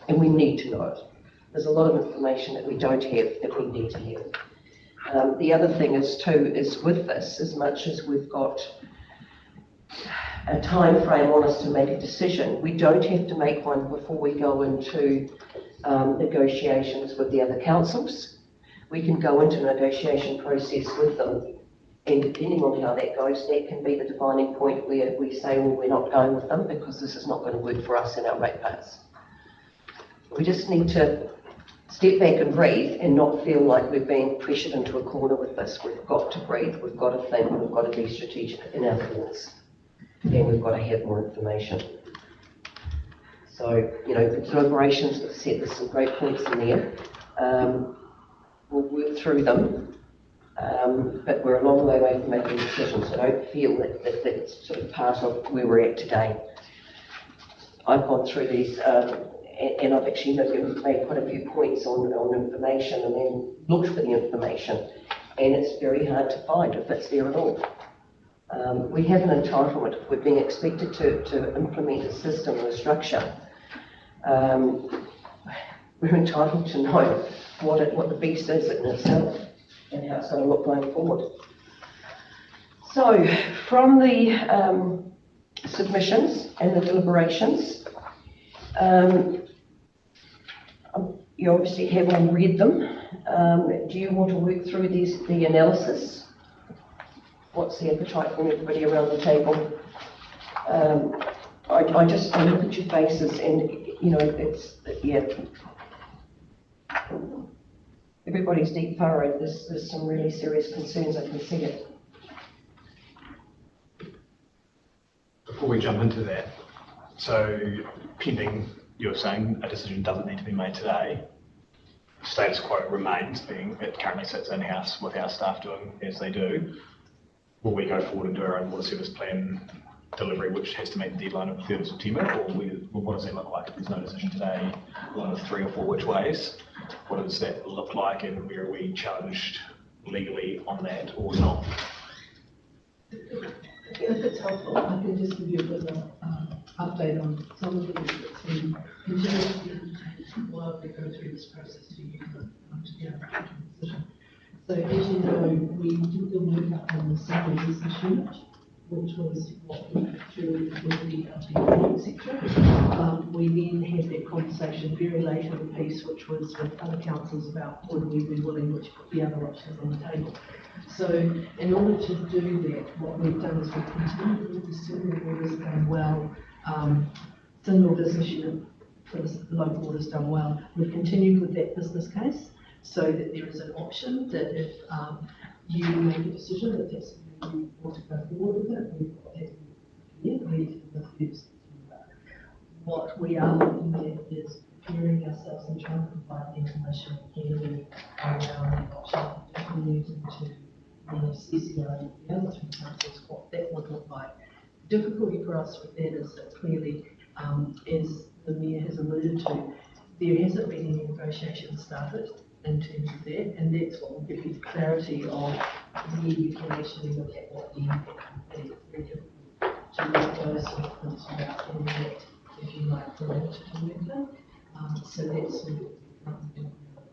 and we need to know it. There's a lot of information that we don't have that we need to have. The other thing is with this, as much as we've got a time frame on us to make a decision, we don't have to make one before we go into negotiations with the other councils. We can go into a negotiation process with them, and depending on how that goes, that can be the defining point where we say, well, we're not going with them because this is not going to work for us and our ratepayers. We just need to step back and breathe and not feel like we're being pressured into a corner with this. We've got to breathe, we've got to think, we've got to be strategic in our thoughts, and we've got to have more information. So, you know, the deliberations, as I said, there's some great points in there. We'll work through them, but we're a long way away from making decisions. So don't feel that that's sort of part of where we're at today. I've gone through these, and I've actually made quite a few points on information, and then looked for the information, and it's very hard to find if it's there at all. We have an entitlement. We're being expected to implement a system or a structure. We're entitled to know what the beast is in itself and how it's going to look going forward. So, from the submissions and the deliberations, you obviously have all read them. Do you want to work through the analysis? What's the appetite from everybody around the table? I look at your faces, and you know, it's, yeah. Everybody's deep furrowed. There's some really serious concerns. I can see it. Before we jump into that, so pending, you're saying a decision doesn't need to be made today. Status quo remains, being it currently sits in-house with our staff doing as they do. Will we go forward and do our own water service plan delivery, which has to meet the deadline of 3rd of September, or what does that look like if there's no decision today? One of 3 or 4 which ways? What does that look like, and where are we challenged legally on that or not? If it's helpful, I can just give you a bit of an update on some of the things that's been continuing while we go through this process to you to be able to make a decision. So as you know, we did the work on the single business unit, which was what we went through with the LTE, etc. We then had that conversation very late in the piece, which was with other councils about would we be willing to put the other options on the table. So in order to do that, what we've done is we've continued with the single waters done well, single business unit for the local waters done well. We've continued with that business case so that there is an option that if you make a decision that that's something you want to go forward with it, we've got that ready for the 1st September. What we are looking at is preparing ourselves and trying to provide the information clearly around the option of continuing to the CCI and the other 3 councils, what that would look like. The difficulty for us with that is that clearly is the Mayor has alluded to, there hasn't been any negotiations started in terms of that, and that's what will give you clarity of where you can actually look at what the impact would be. It's very difficult to make those sort of things without any act, if you like, related to worker. So that's sort of,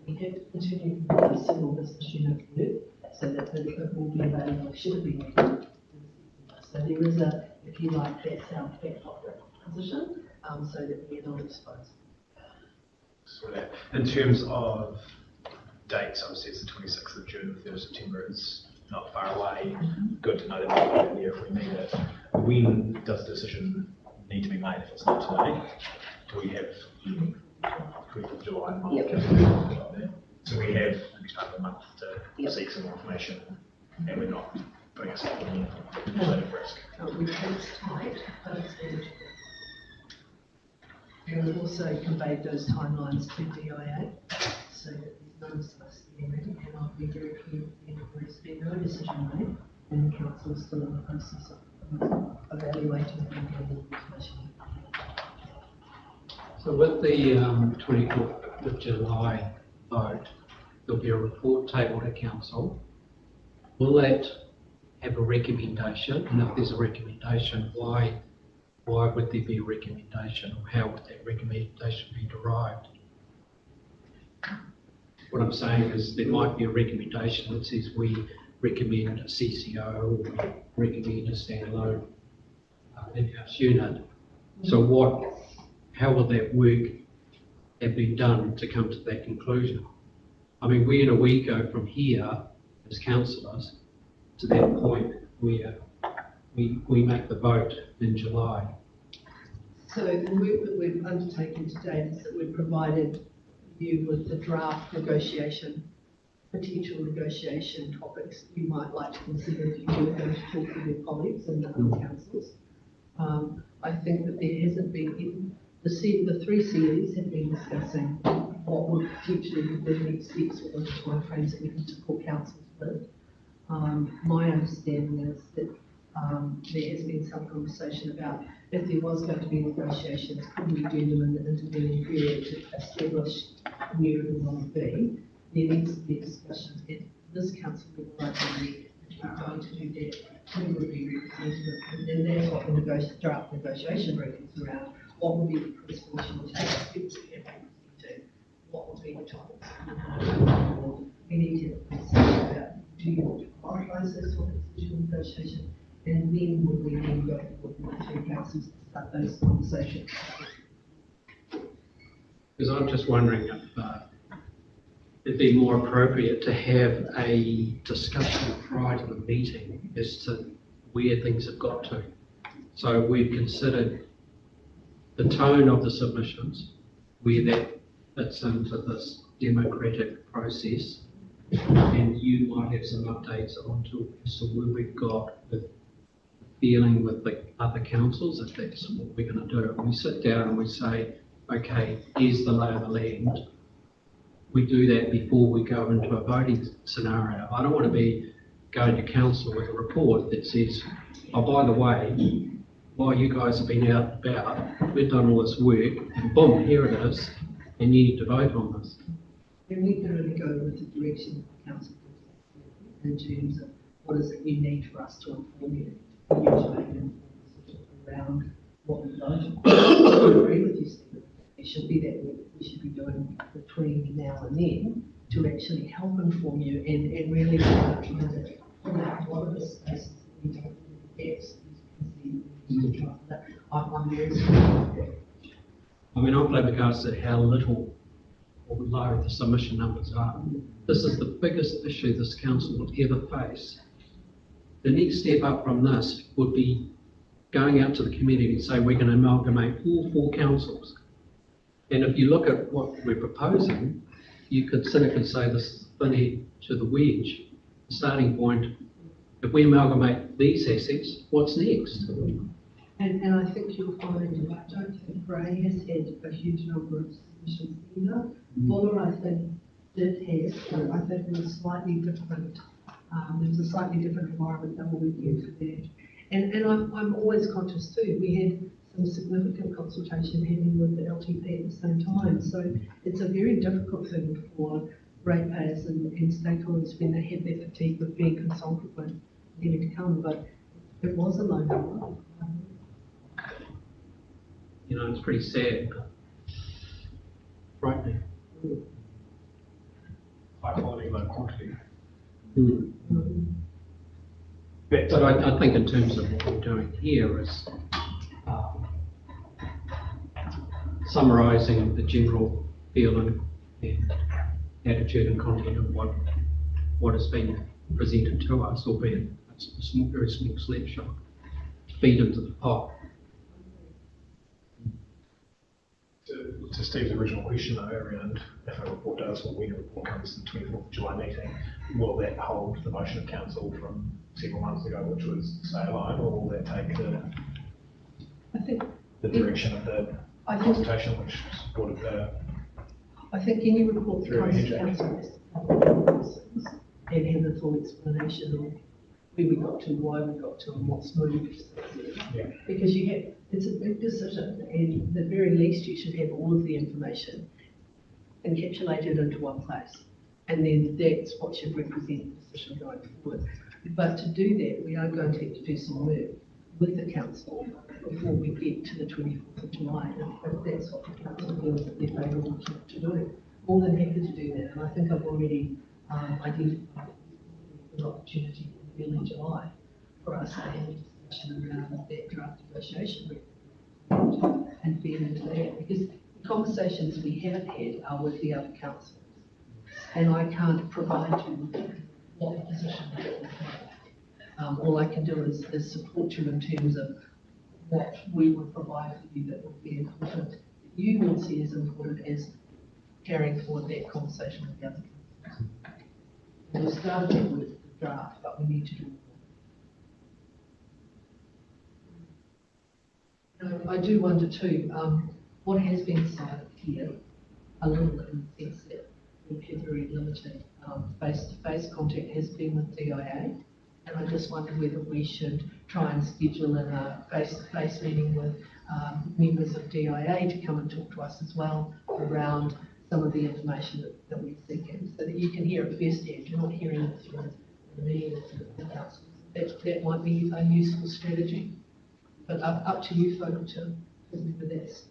we have continued with the single business unit work, so that it will be available, should it be needed. So there is a, if you like, that's our back pocket position, so that we're not exposed. So that, in terms of dates, obviously it's the 26th of June, the 3rd of September is not far away. Good to know that we'll be there if we need it. When does the decision need to be made if it's not today? Do we have 12th of July? So we have next time of the month to seek some more information, and we're not putting ourselves in any legislative risk. We think it's tight, but it's manageable. And we've also conveyed those timelines to DIA, so that there's no misunderstanding, and I'll be very clear that there's been no decision made, and the council is still in the process of evaluating and getting information. So with the 24th of July vote, there'll be a report tabled at council. Will that have a recommendation? And if there's a recommendation, why would there be a recommendation, or how would that recommendation be derived? What I'm saying is there might be a recommendation that says we recommend a CCO, or we recommend a standalone in-house unit. So how will that work have been done to come to that conclusion? I mean, where do we go from here as councillors to that point where we make the vote in July? So the work that we've undertaken today is that we've provided you with the draft negotiation, potential negotiation topics you might like to consider if you were going to talk with your colleagues and other councils. I think that there hasn't been, the three series have been discussing what would potentially be the next steps within the timeframes that we can support councils with. My understanding is that there has been some conversation about if there was going to be negotiations, could we do them in the intervening period to establish where it would want to be. There needs to be discussions at this council level, I believe, if we're going to do that, who would be representative, and then that's what the draft negotiation briefing is around. What would be the principal take, what would be the topics? We need to have a conversation about, do you want to prioritize this topic to negotiation, and then would we then go forward with the three councils to start those conversations? Because I'm just wondering if it'd be more appropriate to have a discussion prior to the meeting as to where things have got to. So we've considered the tone of the submissions, where that fits into this democratic process, and you might have some updates onto as to where we've got with dealing with the other councils, if that's what we're going to do. And we sit down and we say, okay, here's the lay of the land. We do that before we go into a voting scenario. I don't want to be going to council with a report that says, oh, by the way, while you guys have been out and about, we've done all this work, and boom, here it is, and you need to vote on this. And we can only go with the direction of the council in terms of what is it you need for us to inform you, for you to make an informed decision around what we vote. I agree with you, Stephen. It should be that work we should be doing between now and then to actually help inform you and really start trying to pull out what are the spaces that we don't gaps. I'm very sorry. I mean, I'm flabbergasted at how little or low the submission numbers are. This is the biggest issue this council will ever face. The next step up from this would be going out to the community and say we're going to amalgamate all 4 councils. And if you look at what we're proposing, you could cynically say this is the thin edge to the wedge. The starting point, if we amalgamate these assets, what's next? And I think you'll find, I don't think Bray has had a huge number of submissions either. Waller, I think, did have, I think it was slightly different. There was a slightly different environment than what we get for that. And I'm always conscious too. We had some significant consultation happening with the LTP at the same time. So it's a very difficult thing for ratepayers and stakeholders when they have their fatigue with being consulted with having to come, but it was a low number. You know, it's pretty sad. Frightening. High quality, low quantity. But I think in terms of what we're doing here is summarising the general feeling and attitude and content of what has been presented to us, albeit it's a small, very small snapshot, to feed into the pot. To Steve's original question though, around if a report does, or when a report comes to the 24th of July meeting, will that hold the motion of council from several months ago, which was stay alive, or will that take the direction of the consultation, which supported the... I think any report that comes to council has to and have the full explanation of where we got to, why we got to, and what's moved. Yeah. Because it's a big decision, and at the very least you should have all of the information encapsulated into one place, and then that's what should represent the decision going forward. But to do that, we are going to have to do some work with the council before we get to the 24th of July, and if that's what the council feels that they're able to do. More than happy to do that, and I think I've already identified an opportunity in early July for us to have a discussion around that draft negotiation and feed into that, because the conversations we have had are with the other councils, and I can't provide you with what the position is. All I can do is support you in terms of what we would provide for you that would be important, that you would see as important as carrying forward that conversation with the other councils. And we started that with the draft, but we need to do more. I do wonder too, what has been decided here, a little bit in the sense that we've had very limited face-to-face contact has been with DIA, and I just wonder whether we should try and schedule in a face-to-face meeting with members of DIA to come and talk to us as well around some of the information that we're seeking, so that you can hear it firsthand. You're not hearing it through the media or through the council. That might be a useful strategy. But up to you folk to remember this.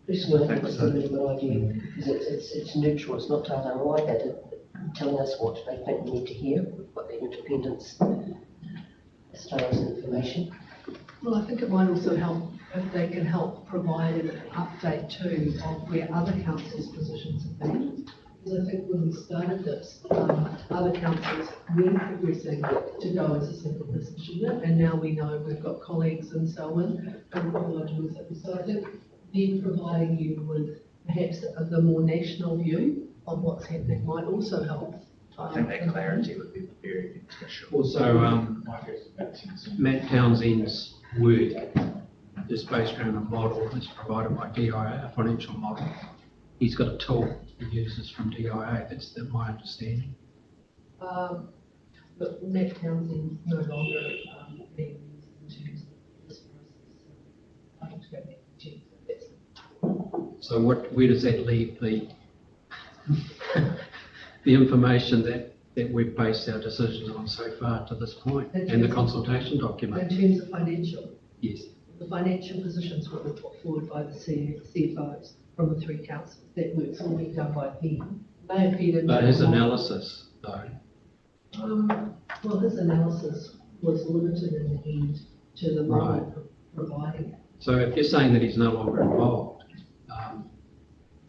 Personally, I think it's a really good idea, because it's neutral, it's not telling our either, telling us what they think we need to hear, what their independence styles and information. Well, I think it might also help if they can help provide an update too of where other councils' positions have been. Because I think when we started this, other councils were progressing to go as a single business unit, and now we know we've got colleagues in Selwyn who are doing it. So I think then providing you with perhaps the more national view of what's happening might also help. I think that clarity would be very beneficial. Also, Matt Townsend's work is based around a model that's provided by DIA, a financial model. He's got a tool he uses from DIA, that's my understanding. But Matt Townsend no longer being used in terms of this process. I have to go back and check that. So where does that leave the the information that we've based our decisions on so far to this point, and the consultation document? In terms of financial? Yes. The financial positions were put forward by the CFOs from the three councils. That work's all been done by them. May have been But his analysis, though? Well, his analysis was limited in the end to the model providing. So if you're saying that he's no longer involved,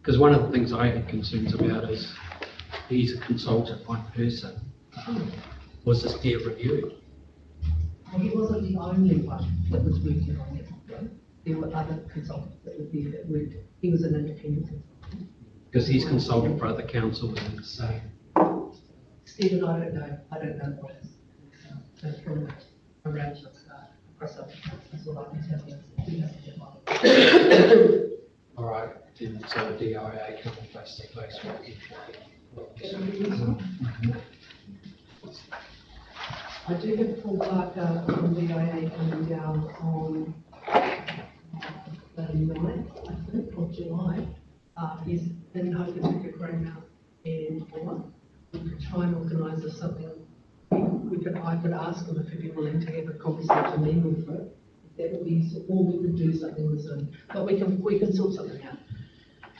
because one of the things I have concerns about is he's a consultant, one person. Was this peer reviewed? Well, he wasn't the only one that was working on that problem. There were other consultants that were there that worked. He was an independent consultant. Because he's consulted for other councils and the same. Stephen, I don't know. I don't know what his employment arrangements are across other councils. All I can tell you is that he doesn't have one. All right, then so the DIA can face to face I do have Paul Parker from DIA coming down on 9th, I think, of July, is in Hokitika, Greymouth and Moore. We could try and organise or something. I could ask them if they'd be willing to have a conversation then for it. That would be useful, or we could do something with Zoom. But we can sort something out.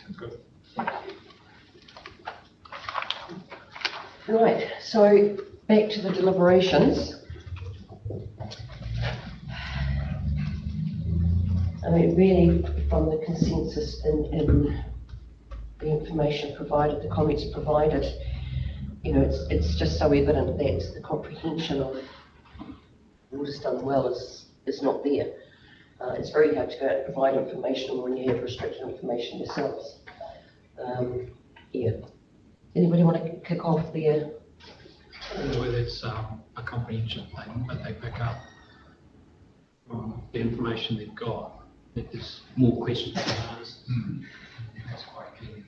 Sounds good. Right, so back to the deliberations. I mean, really, from the consensus in the information provided, the comments provided, you know, it's just so evident that the comprehension of what is done well is not there. It's very hard to go out and provide information when you have restricted information yourselves. Yeah. Anybody want to kick off there? I don't know whether it's a comprehension thing, but they pick up from the information they've got that there's more questions than answers. That's quite clear.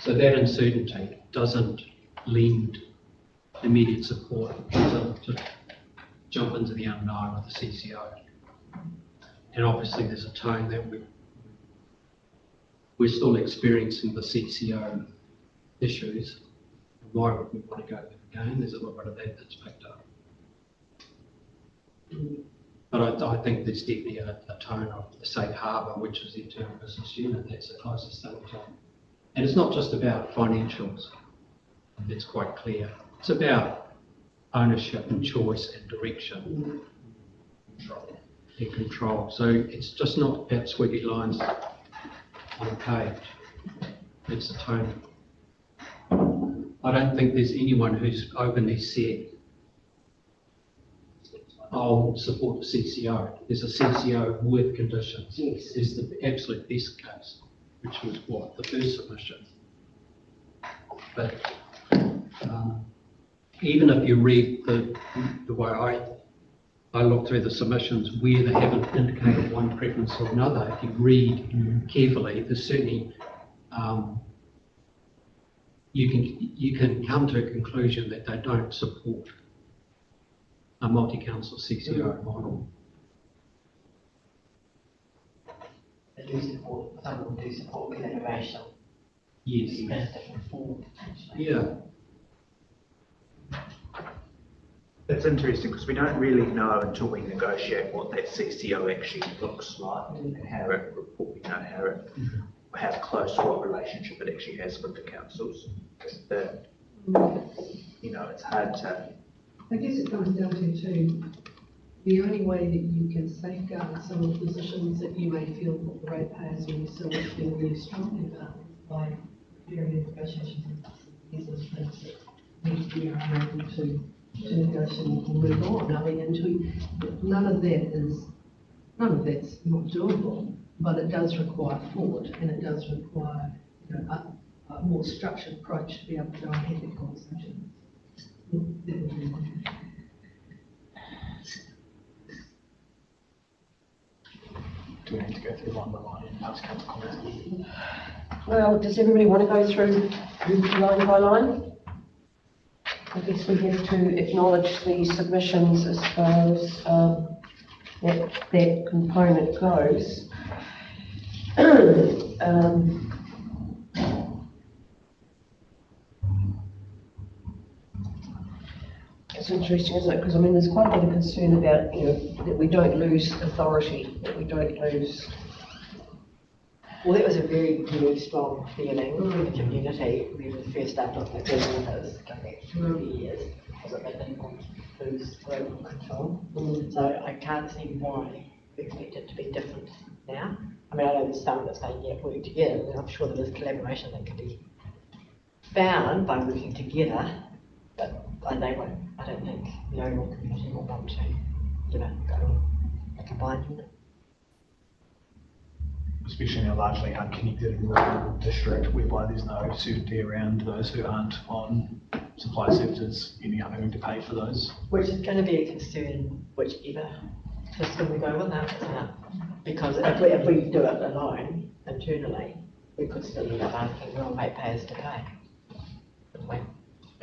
So that uncertainty doesn't lend immediate support to jump into the unknown with the CCO. And obviously there's a tone that we're still experiencing the CCO issues. Why would we want to go there again? There's a little bit of that that's picked up. But I think there's definitely a tone of the safe harbour, which is the internal business unit. That's the closest thing to. And it's not just about financials. It's quite clear. It's about ownership and choice and direction. And control. So it's just not about squiggly lines on a page. It's a tone. I don't think there's anyone who's openly said, I'll support the CCO. There's a CCO with conditions. Yes. Is the absolute best case, which was what? The first submission. But even if you read the way I look through the submissions where they haven't indicated one preference or another, if you read carefully, there's certainly you can come to a conclusion that they don't support a multi-council CCO model. They do support, some of them do support collaboration. Yes. In a different form, potentially. Yeah. It's interesting because we don't really know until we negotiate what that CCO actually looks like and how it report, how close what relationship it actually has with the councils. It's hard to. I guess it comes down to the only way that you can safeguard some of the positions that you may feel that the ratepayers or yourself feel really strongly about by preparing negotiations and these are the things that need to be able to negotiate and move on. I mean, none of that's not doable, but it does require thought and it does require a more structured approach to be able to go and have that conversation. Do we need to go through line by line and pass council comments? Well, does everybody want to go through line by line? I guess we have to acknowledge the submissions as far as that component goes. It's interesting, isn't it? Because I mean, there's quite a bit of concern about, that we don't lose authority, that we don't lose. Well, that was a very, very strong feeling in the community when we first started looking at these numbers going back 3 years, was that they didn't want to lose global control. So I can't see why we expect it to be different now. I mean, I know there's some that say, yeah, work together, and I'm sure there is collaboration that can be found by working together, but they won't. I don't think the overall community will want to, go a combined unit. Especially in a largely unconnected rural district whereby there's no certainty around those who aren't on supply services ending up having to pay for those. Which is going to be a concern whichever system we go with that, isn't it? Because if we do it alone, internally, we could still end up asking rural ratepayers to pay.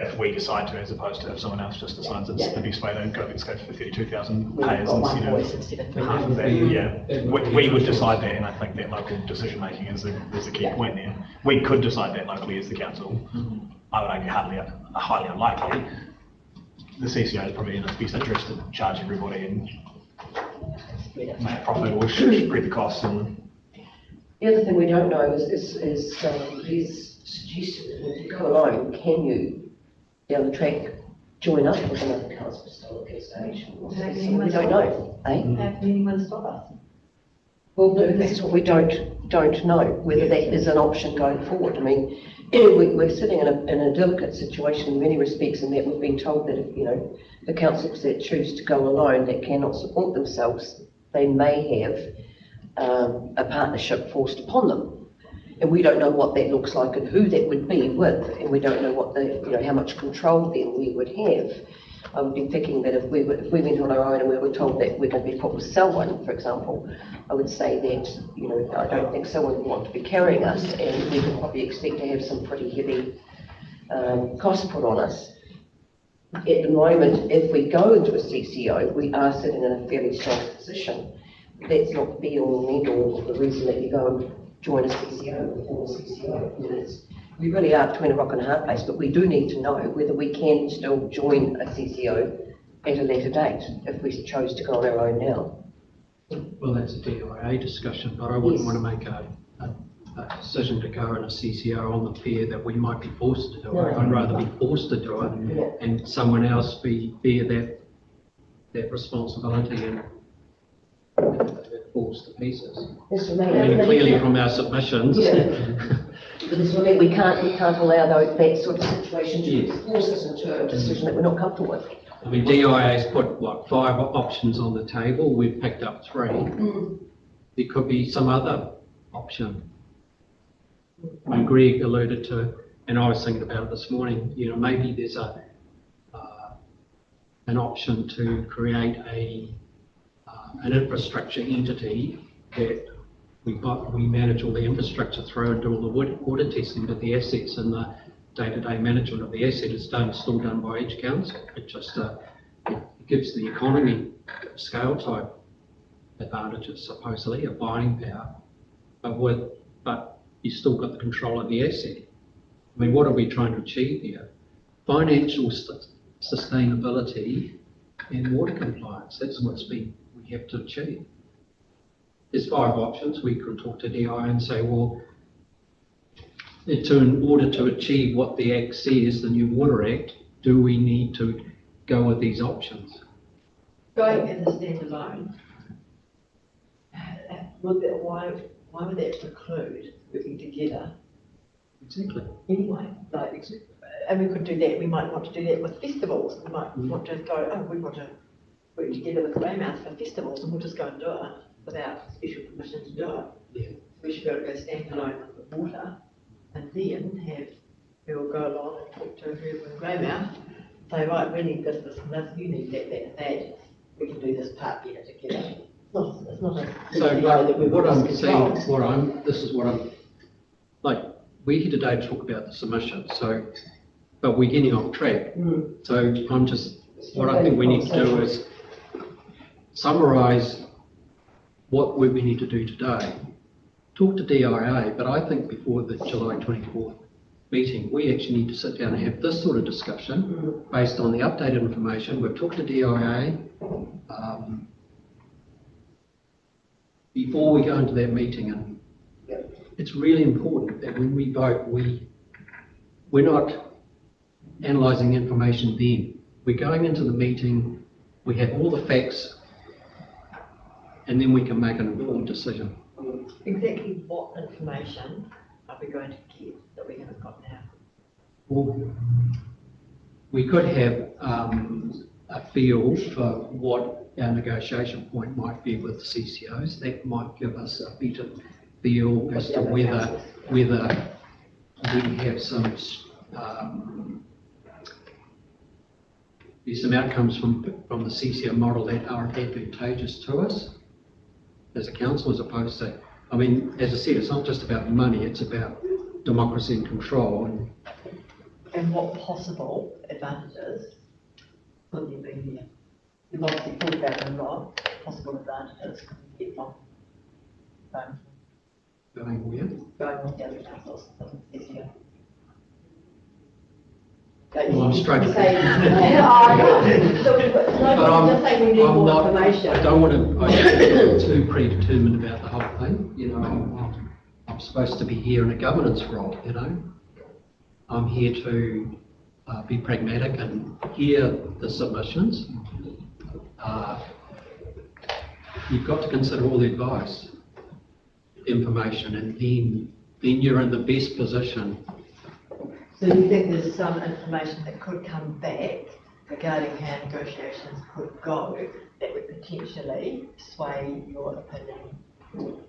if we decide to, as opposed to if someone else just decides it's the best way to go, let's go for 32,000 payers got one instead voice of instead of three. half of that, yeah. We would decide that, and I think that local decision making is the key point there. We could decide that locally as the council. I would argue highly unlikely. The CCO is probably in its best interest to charge everybody and make a profit or spread the costs. And The other thing we don't know is there's suggested that if you go alone, can you, down the track, join up with another council facility station? We don't know, eh? How can anyone stop us? Well, that's what we don't know, whether that is an option going forward. I mean, we're sitting in a delicate situation in many respects, in that we've been told that if, the councils that choose to go alone, that cannot support themselves, they may have a partnership forced upon them. And we don't know what that looks like and who that would be with, and we don't know what how much control then we would have. I would be thinking that if we went on our own and we were told that we're going to be put with someone, for example, I would say that, I don't think someone would want to be carrying us, and we could probably expect to have some pretty heavy costs put on us. At the moment, if we go into a CCO, we are sitting in a fairly strong position. That's not the be all and end all of the reason that you go and join a CCO or form a CCO. We really are between a rock and a hard place, but we do need to know whether we can still join a CCO at a later date if we chose to go on our own now. Well, that's a DIA discussion, but I wouldn't want to make a decision to go in a CCO on the fear that we might be forced to do it. I'd rather be forced to do it and someone else bear that responsibility and falls to pieces. I mean, clearly from our submissions. But this will mean we can't allow that sort of situation to force us into a decision that we're not comfortable with. I mean, DIA's put, 5 options on the table, we've picked up 3. There could be some other option. And Greg alluded to, and I was thinking about it this morning, maybe there's an option to create an infrastructure entity that we manage all the infrastructure through and do all the water testing, but the assets and the day-to-day management of the asset is still done by each council. It just it gives the economy scale type advantages, supposedly, a buying power, but you still got the control of the asset. I mean, what are we trying to achieve here? Financial sustainability and water compliance. That's what we have to achieve. There's 5 options. We could talk to DI and say, well, in order to achieve what the Act says, the new Water Act, do we need to go with these options? Going as a standalone, why would that preclude working together? Exactly. Anyway, and we could do that. We might want to do that with festivals. We might want to go, we want to work together with Greymouth for festivals, and we'll just go and do it without special permission to do it. Yeah. We should be able to go standalone with the water, and then have people go along and talk to whoever in Greymouth, say, right, we need this, and this, you need that. We can do this part better together. It's not what I'm saying, this is what I'm, we're here today to talk about the submission, but we're getting off track. So what I think we need to do is summarise what we need to do today. Talk to DIA, but I think before the July 24th meeting, we actually need to sit down and have this sort of discussion based on the updated information. We've talked to DIA before we go into that meeting, and it's really important that when we vote, we're not analysing information then. We're going into the meeting, we have all the facts, and then we can make an informed decision. Exactly what information are we going to get that we haven't got now? Well, we could have a feel for what our negotiation point might be with the CCOs. That might give us a better feel as to whether we have some there's some outcomes from the CCO model that are advantageous to us as a council, as opposed to, I mean, as I said, it's not just about money, it's about democracy and control. And And what possible advantages could there be there? You've obviously thought about them a lot, possible advantages could we get from Going where? going with the other councils, this year. Well, I'm struggling. But just saying we need I'm more not, information. I don't want to, I don't get too predetermined about the whole thing, you know, I'm supposed to be here in a governance role, you know. I'm here to be pragmatic and hear the submissions. You've got to consider all the advice, information, and then you're in the best position. So you think there's some information that could come back regarding how negotiations could go that would potentially sway your opinion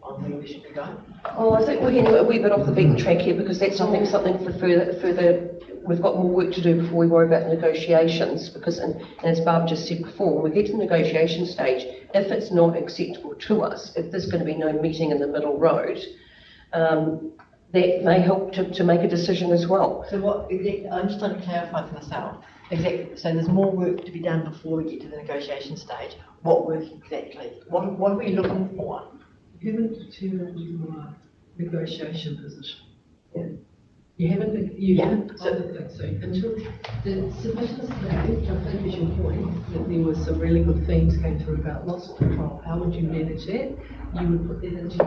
on where we should be going? Oh, I think we're getting a wee bit off the beaten track here because that's, I think, something for further, we've got more work to do before we worry about negotiations because, and as Barb just said before, when we get to the negotiation stage, if it's not acceptable to us, if there's going to be no meeting in the middle road, that may help to make a decision as well. So what, I'm just trying to clarify for myself. Exactly, so there's more work to be done before we get to the negotiation stage. What work exactly? What are we looking for? You haven't determined your negotiation position. Yeah. You haven't, So, so until the submissions today, I think is your point, that there were some really good themes came through about loss of control. How would you manage that? You would put that into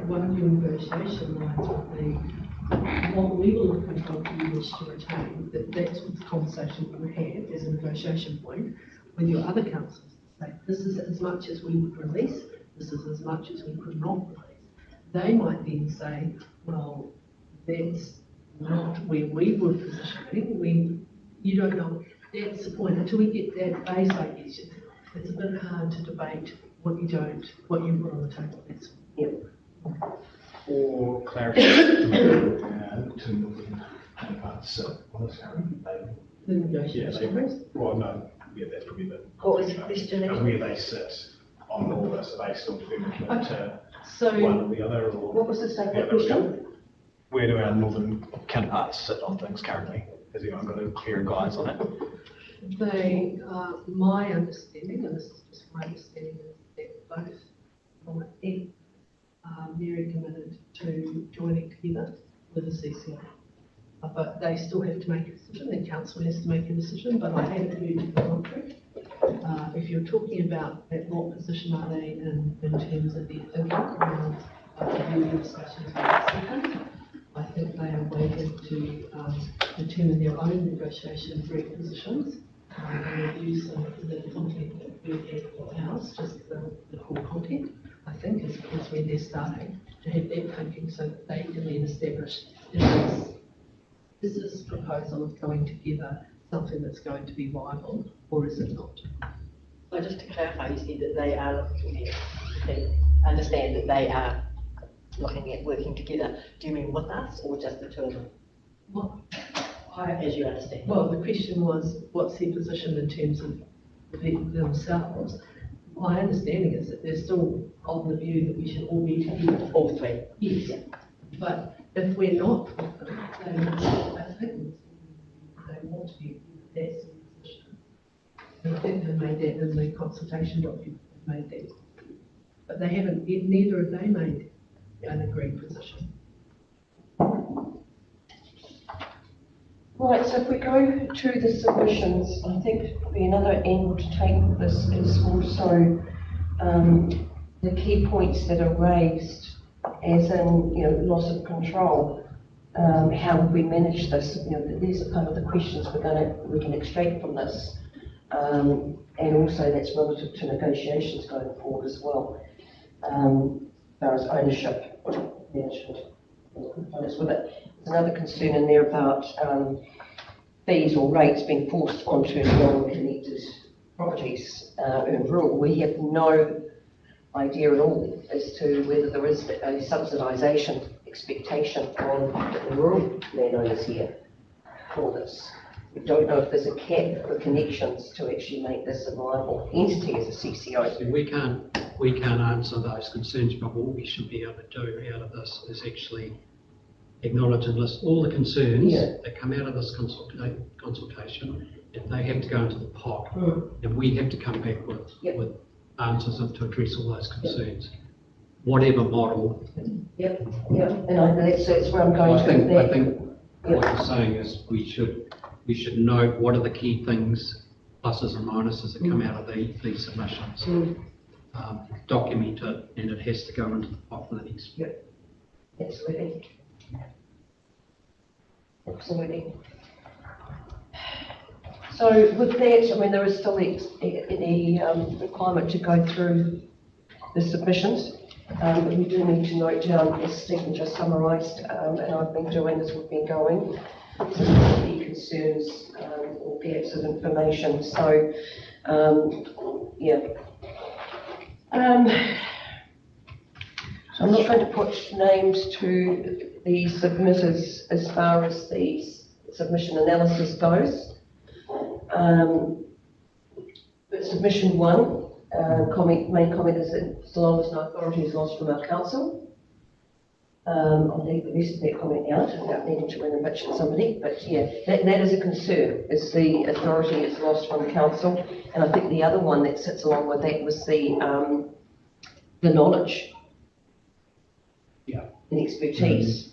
one of your negotiation lines would be what level of control do you wish to retain? That's the conversation you would have as a negotiation point with your other councils. Say, this is as much as we would release, this is as much as we could not release. They might then say, well, that's not where we were positioning. You don't know. That's the point. Until we get that base, I guess, it's a bit hard to debate what you put on the table. That's For clarification, to northern counterparts, on this current, the negotiation. well, no, yeah, that's probably the. what was the question? Where they sit on all this, are they still firmly committed to So, one or the other, or? What was the statement the other or the question? other? Where do our northern counterparts sit on things currently? Has anyone got a clear guidance on it? they, my understanding, and this is just my understanding, is that both from it are very committed to joining together with the CCI. But they still have to make a decision, the council has to make a decision, but I haven't heard to the contrary. If you're talking about at what position are they in terms of their thinking around the discussions with the second, I think they are waiting to determine their own negotiation group positions and review some of the content that we have for ours, just the core content, I think, is where they're starting to have that thinking so that they can then establish is this proposal of going together something that's going to be viable or is it not? So just to clarify, you said that they are looking at, they understand that they are looking at working together. Do you mean with us or just the two of them? Well, As you understand? well, the question was, what's their position in terms of themselves? My understanding is that they're still of the view that we should all be together. All three? Yes, but if we're not, they want to be, that's the position. And I think they made that in the consultation document, they made that. But they haven't, neither have they made an agreed position. Right, so if we go to the submissions, I think probably another angle to take with this is also the key points that are raised, as in, loss of control. How would we manage this? These are kind of the questions we can extract from this, and also that's relative to negotiations going forward as well. As far as ownership, management, components with it. There's another concern in there about fees or rates being forced onto non-connected properties in rural. We have no idea at all as to whether there is a subsidisation expectation on the rural landowners here for this. We don't know if there's a cap for connections to actually make this a viable entity as a CCO. So we can't answer those concerns, but what we should be able to do out of this is actually acknowledge and list all the concerns Yeah. that come out of this consultation, and they have to go into the pot, Mm. and we have to come back with, Yep. with answers to address all those concerns. Whatever model, Yep, and that's where I'm going I to. think, that. I think what you're saying is we should note what are the key things, pluses and minuses that come out of these submissions. Document it, and it has to go into the pot for the next. Yep, absolutely. Absolutely. So with that, I mean, there is still the requirement to go through the submissions, but we do need to note down, as Stephen just summarised, and I've been doing as we've been going, some of the key concerns or gaps of information. So, yeah. So I'm not going to put names to the submitters as far as the submission analysis goes. But submission 1, main comment is that so long as no authority is lost from our council. I'll leave the rest of that comment out without needing to run and bitch at somebody, but yeah, that is a concern, is the authority is lost from council. And I think the other one that sits along with that was the knowledge. Yeah. And expertise.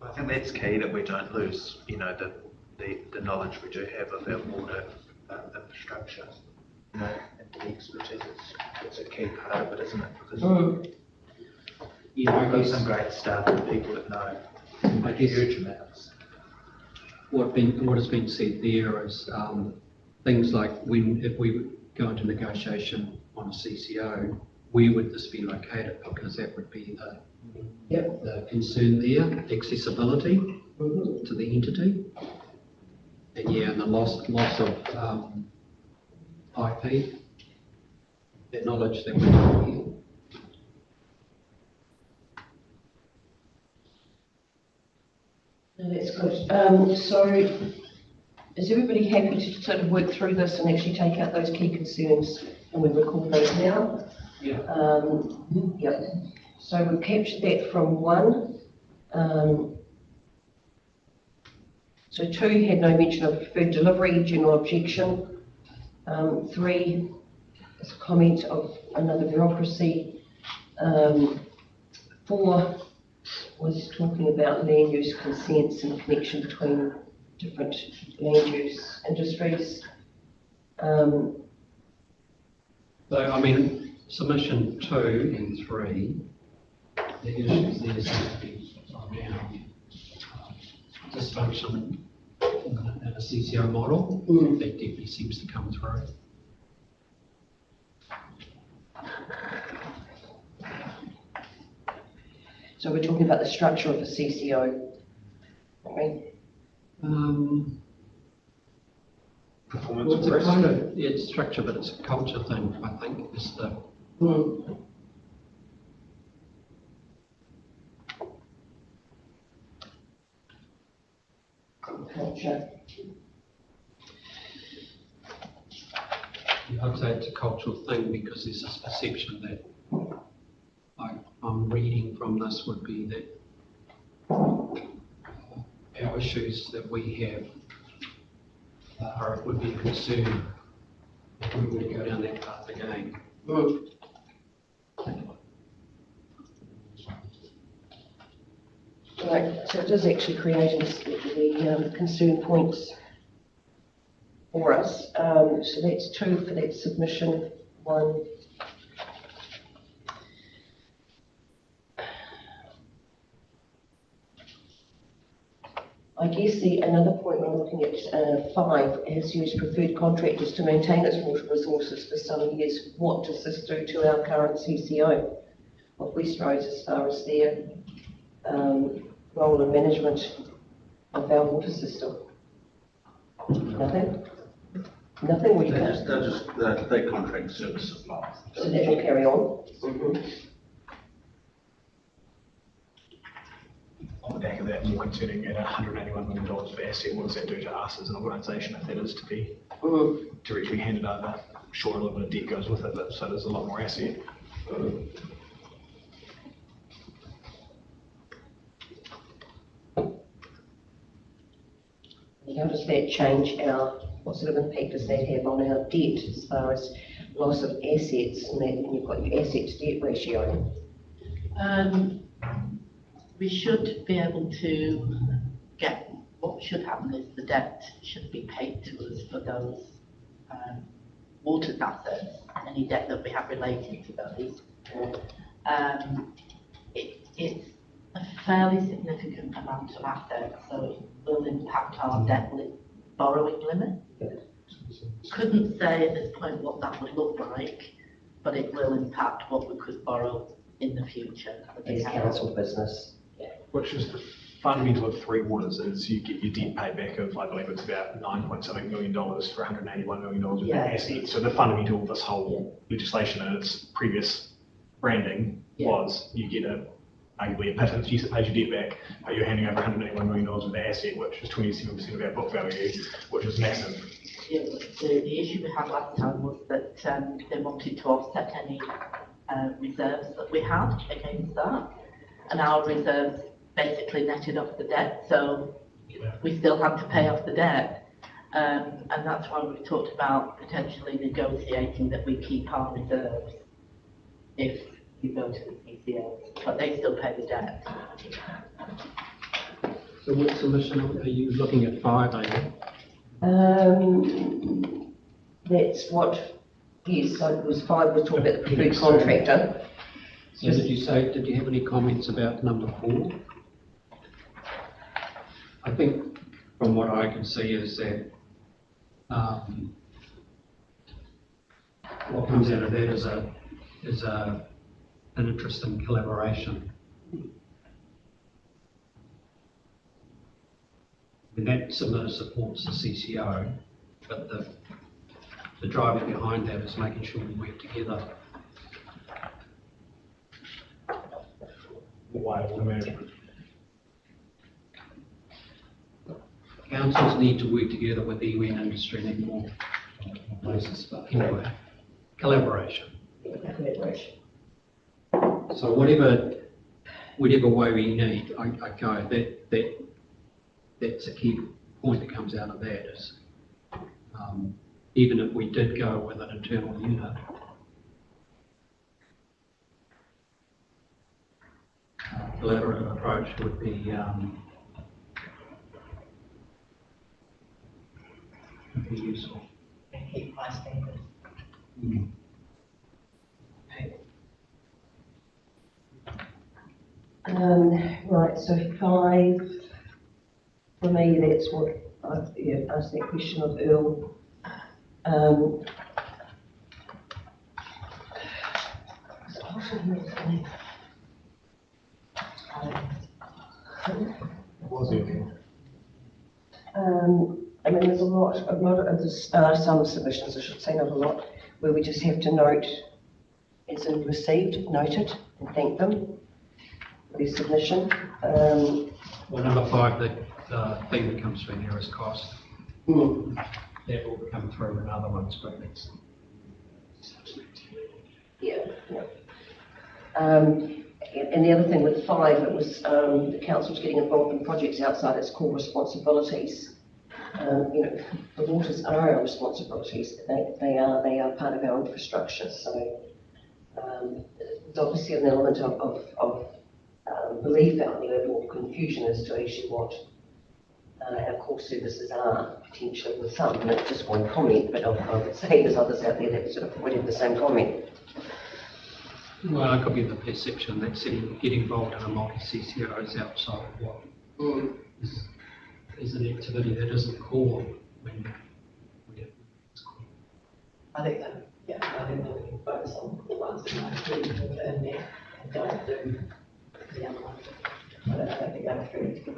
I think that's key, that we don't lose, you know, the knowledge we do have of our water infrastructure, you know, and the expertise. It's a key part of it, isn't it? Because we've got some great staff and people that know huge amounts. What has been said there is things like if we go into negotiation on a CCO, where would this be located? Because that would be the concern there, accessibility to the entity, and and the loss of IP, that knowledge that we have here. No, that's good. So is everybody happy to sort of work through this and actually take out those key concerns, and we record those now? Yeah. Yep. So we've captured that from 1. So 2 had no mention of preferred delivery, general objection. 3 is a comment of another bureaucracy. 4 was talking about land use consents and the connection between different land use industries. So, I mean, submission 2 and 3, the issues there seem to be around dysfunction in a CCO model. That definitely seems to come through. So we're talking about the structure of the CCO. Okay. Performance Well, it's a risk. kind of, it's structure, but it's a culture thing, I think, is the. Culture. I'd say it's a cultural thing because there's this perception that I'm reading from this would be that our issues that we have would be a concern if we were to go down that path again. Right, so it does actually create the concern points for us. So that's 2 for that submission 1. I guess another point when I'm looking at 5 has used preferred contractors to maintain its water resources for some years. What does this do to our current CCO of West Rose as far as their role in management of our water system? Nothing? Nothing we can. They contract service supply. So that will carry on. On the back of that, more concerning at $181 million for asset, what does that do to us as an organisation if that is to be directly handed over? sure, a little bit of debt goes with it, but so there's a lot more asset. How does that change what sort of impact does that have on our debt as far as loss of assets and that when you've got your asset to debt ratio? We should be able to get, what should happen is the debt should be paid to us for those water assets, any debt that we have related to those. It's a fairly significant amount of assets, so it will impact our borrowing limit. Couldn't say at this point what that would look like, but it will impact what we could borrow in the future. As council business. Which is the fundamental of Three Waters is you get your debt paid back of, I believe it's about $9.something million for $181 million of assets. So the fundamental of this whole legislation and its previous branding was you get arguably a pittance, you pays your debt back, but you're handing over $181 million of the asset, which is 27% of our book value, which is massive. Yeah, the issue we had last time was that they wanted to offset any reserves that we had against that, and our reserves basically netted off the debt, so we still had to pay off the debt, and that's why we talked about potentially negotiating that we keep our reserves if you go to the PCA, but they still pay the debt. So what solution are you looking at 5, are you? That's what, yes, so it was 5, we're talking about the preferred contractor. So did you have any comments about number 4? I think from what I can see is that what comes out of that is an interest in collaboration. And that similar supports the CCO, but the driver behind that is making sure we work together. Why water management? Councils need to work together with the UN industry and more places, but anyway, collaboration. Collaboration. So whatever way we need, that's a key point that comes out of that is, even if we did go with an internal unit, collaborative approach would be useful. And keep high standards. Right, so 5, for me, that's what I asked that question of Earl. I mean, there's a lot of this, some submissions, I should say, not a lot, where we just have to note, as in received, noted, and thank them for their submission. Well, number 5, the thing that comes through there is cost. That will come through in other ones, but it's... Yeah. And the other thing with 5, it was the council's getting involved in projects outside its core responsibilities. The waters are our responsibilities. They are part of our infrastructure. So there's obviously an element of belief out there or confusion as to actually what our core services are, potentially with some. And it's just one comment, but I would say there's others out there that sort of would have the same comment. Well, it could be the perception that getting involved in a multi-CCO is outside of what is an activity that isn't core. I think that, I think that we can focus on the ones that are really good in there and don't do the other ones. I don't think that's really good.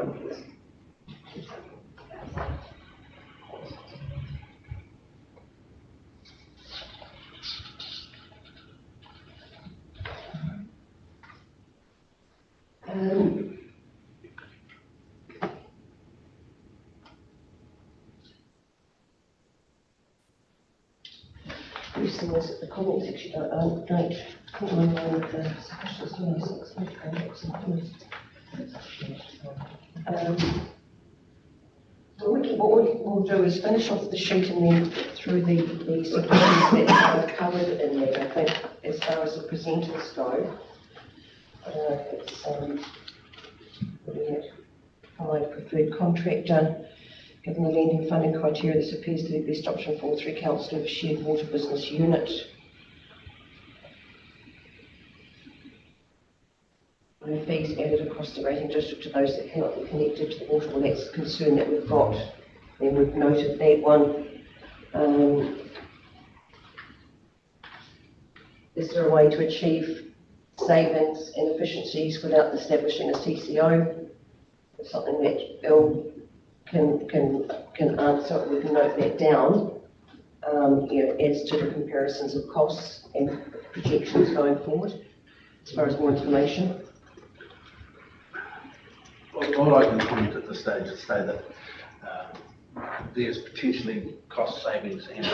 interesting is that the comments actually don't come in line with the submissions, do they? What we'll do is finish off the sheet and then through the submissions that are covered in that, I think, as far as the presenters go. It's, what do we have? Find preferred contractor. Given the lending funding criteria, this appears to be the best option for all three councils to have a shared water business unit. No fees added across the rating district to those that cannot be connected to the water. Well, that's a concern that we've got, and we've noted that one. Is there a way to achieve savings and efficiencies without establishing a CCO? It's something that Bill can answer. We can note that down, as to the comparisons of costs and projections going forward, as far as more information. All I can comment at this stage is say that there's potentially cost savings and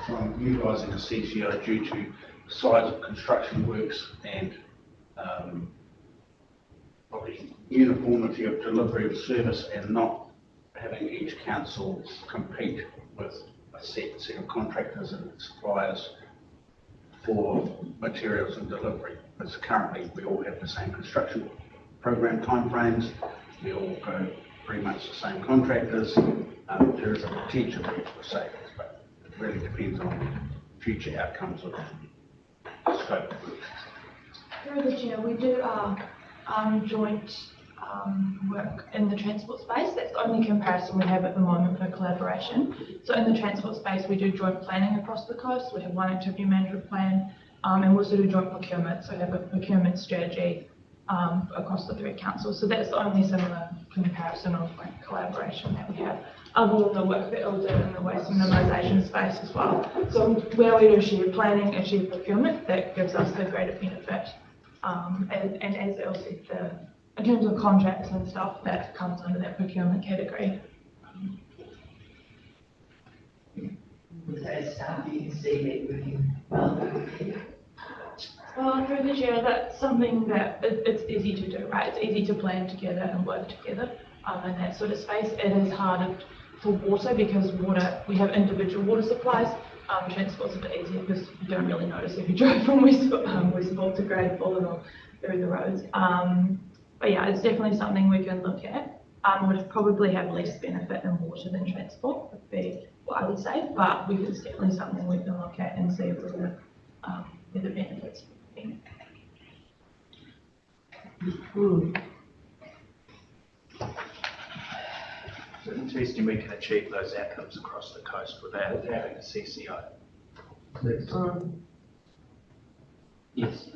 from utilising a CCO due to the size of construction works and probably uniformity of delivery of service, and not having each council compete with a set of contractors and suppliers for materials and delivery. Because currently we all have the same construction program timeframes, we all go pretty much the same contractors. There is a potential for savings, but it really depends on future outcomes of scope. Through the chair, we do joint work in the transport space. That's the only comparison we have at the moment for collaboration. So in the transport space, we do joint planning across the coast. We have one activity management plan, and we also do joint procurement. So we have a procurement strategy across the three councils. So that's the only similar comparison of collaboration that we have, other than the work that it'll do in the waste minimisation space as well. So where we do shared planning and shared procurement, that gives us the greater benefit. And as Elle said, in terms of contracts and stuff, that comes under that procurement category. So as staff, you can see that working well. Well, through the chair, that's something that it's easy to do, right? It's easy to plan together and work together in that sort of space. It is harder for water because we have individual water supplies. Transport's a bit easier because you don't really notice if you drive from Westport to Gradeful or through the roads. But yeah, it's definitely something we can look at. Would probably have less benefit in water than transport, would be what I would say, but it's definitely something we can look at and see where the benefits. So interesting, we can achieve those outcomes across the coast without having a CCO. Yes.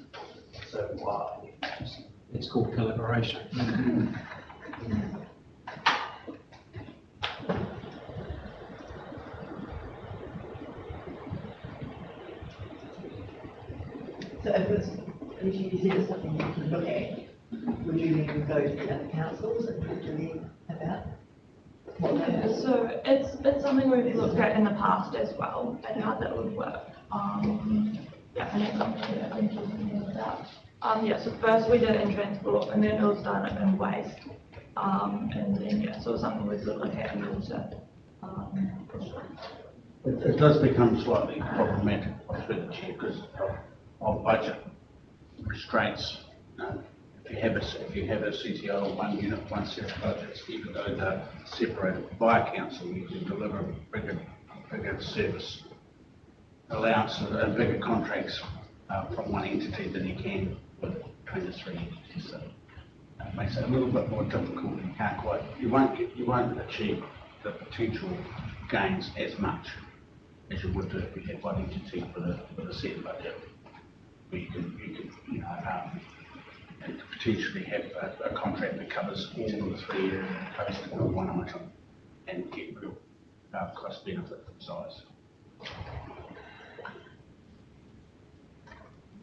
So why? It's called collaboration. So if you see it's something you can look at, would you even go to the other councils and talk to them about what they Yeah, have? so it's something we've looked at in the past as well, and how that would work. Yeah, and it's something that I think you can hear about. Yeah, so first we did it in transport, and then it was done in waste. And then, yeah, so it's something we could look at in water. For sure. It does become slightly problematic through the chair because of budget restraints. If you have a CTO or one unit, one set of budgets, even though they're separated by a council, you can deliver bigger service allowance and bigger contracts from one entity than you can between the three entities. So it makes it a little bit more difficult. You won't achieve the potential gains as much as you would do if you had one entity with a set budget. Where you can and potentially have a contract that covers all of the 3 areas opposed to one item and get real cost benefit from size.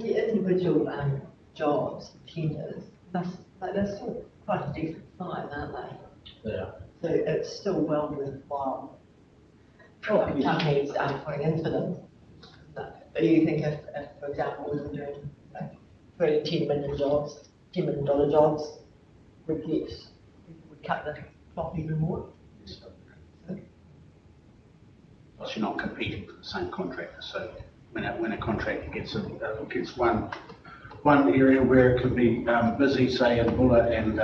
The individual jobs, tenders, they're still quite a decent size, aren't they? Yeah. So it's still well worthwhile what the companies are putting into them. Do you think if, for example, we were doing like $10 million jobs, $10 million jobs, would cut the cloth even more? Plus you're not competing for the same contractor, so when a contractor gets one area where it can be busy, say in Bulla, and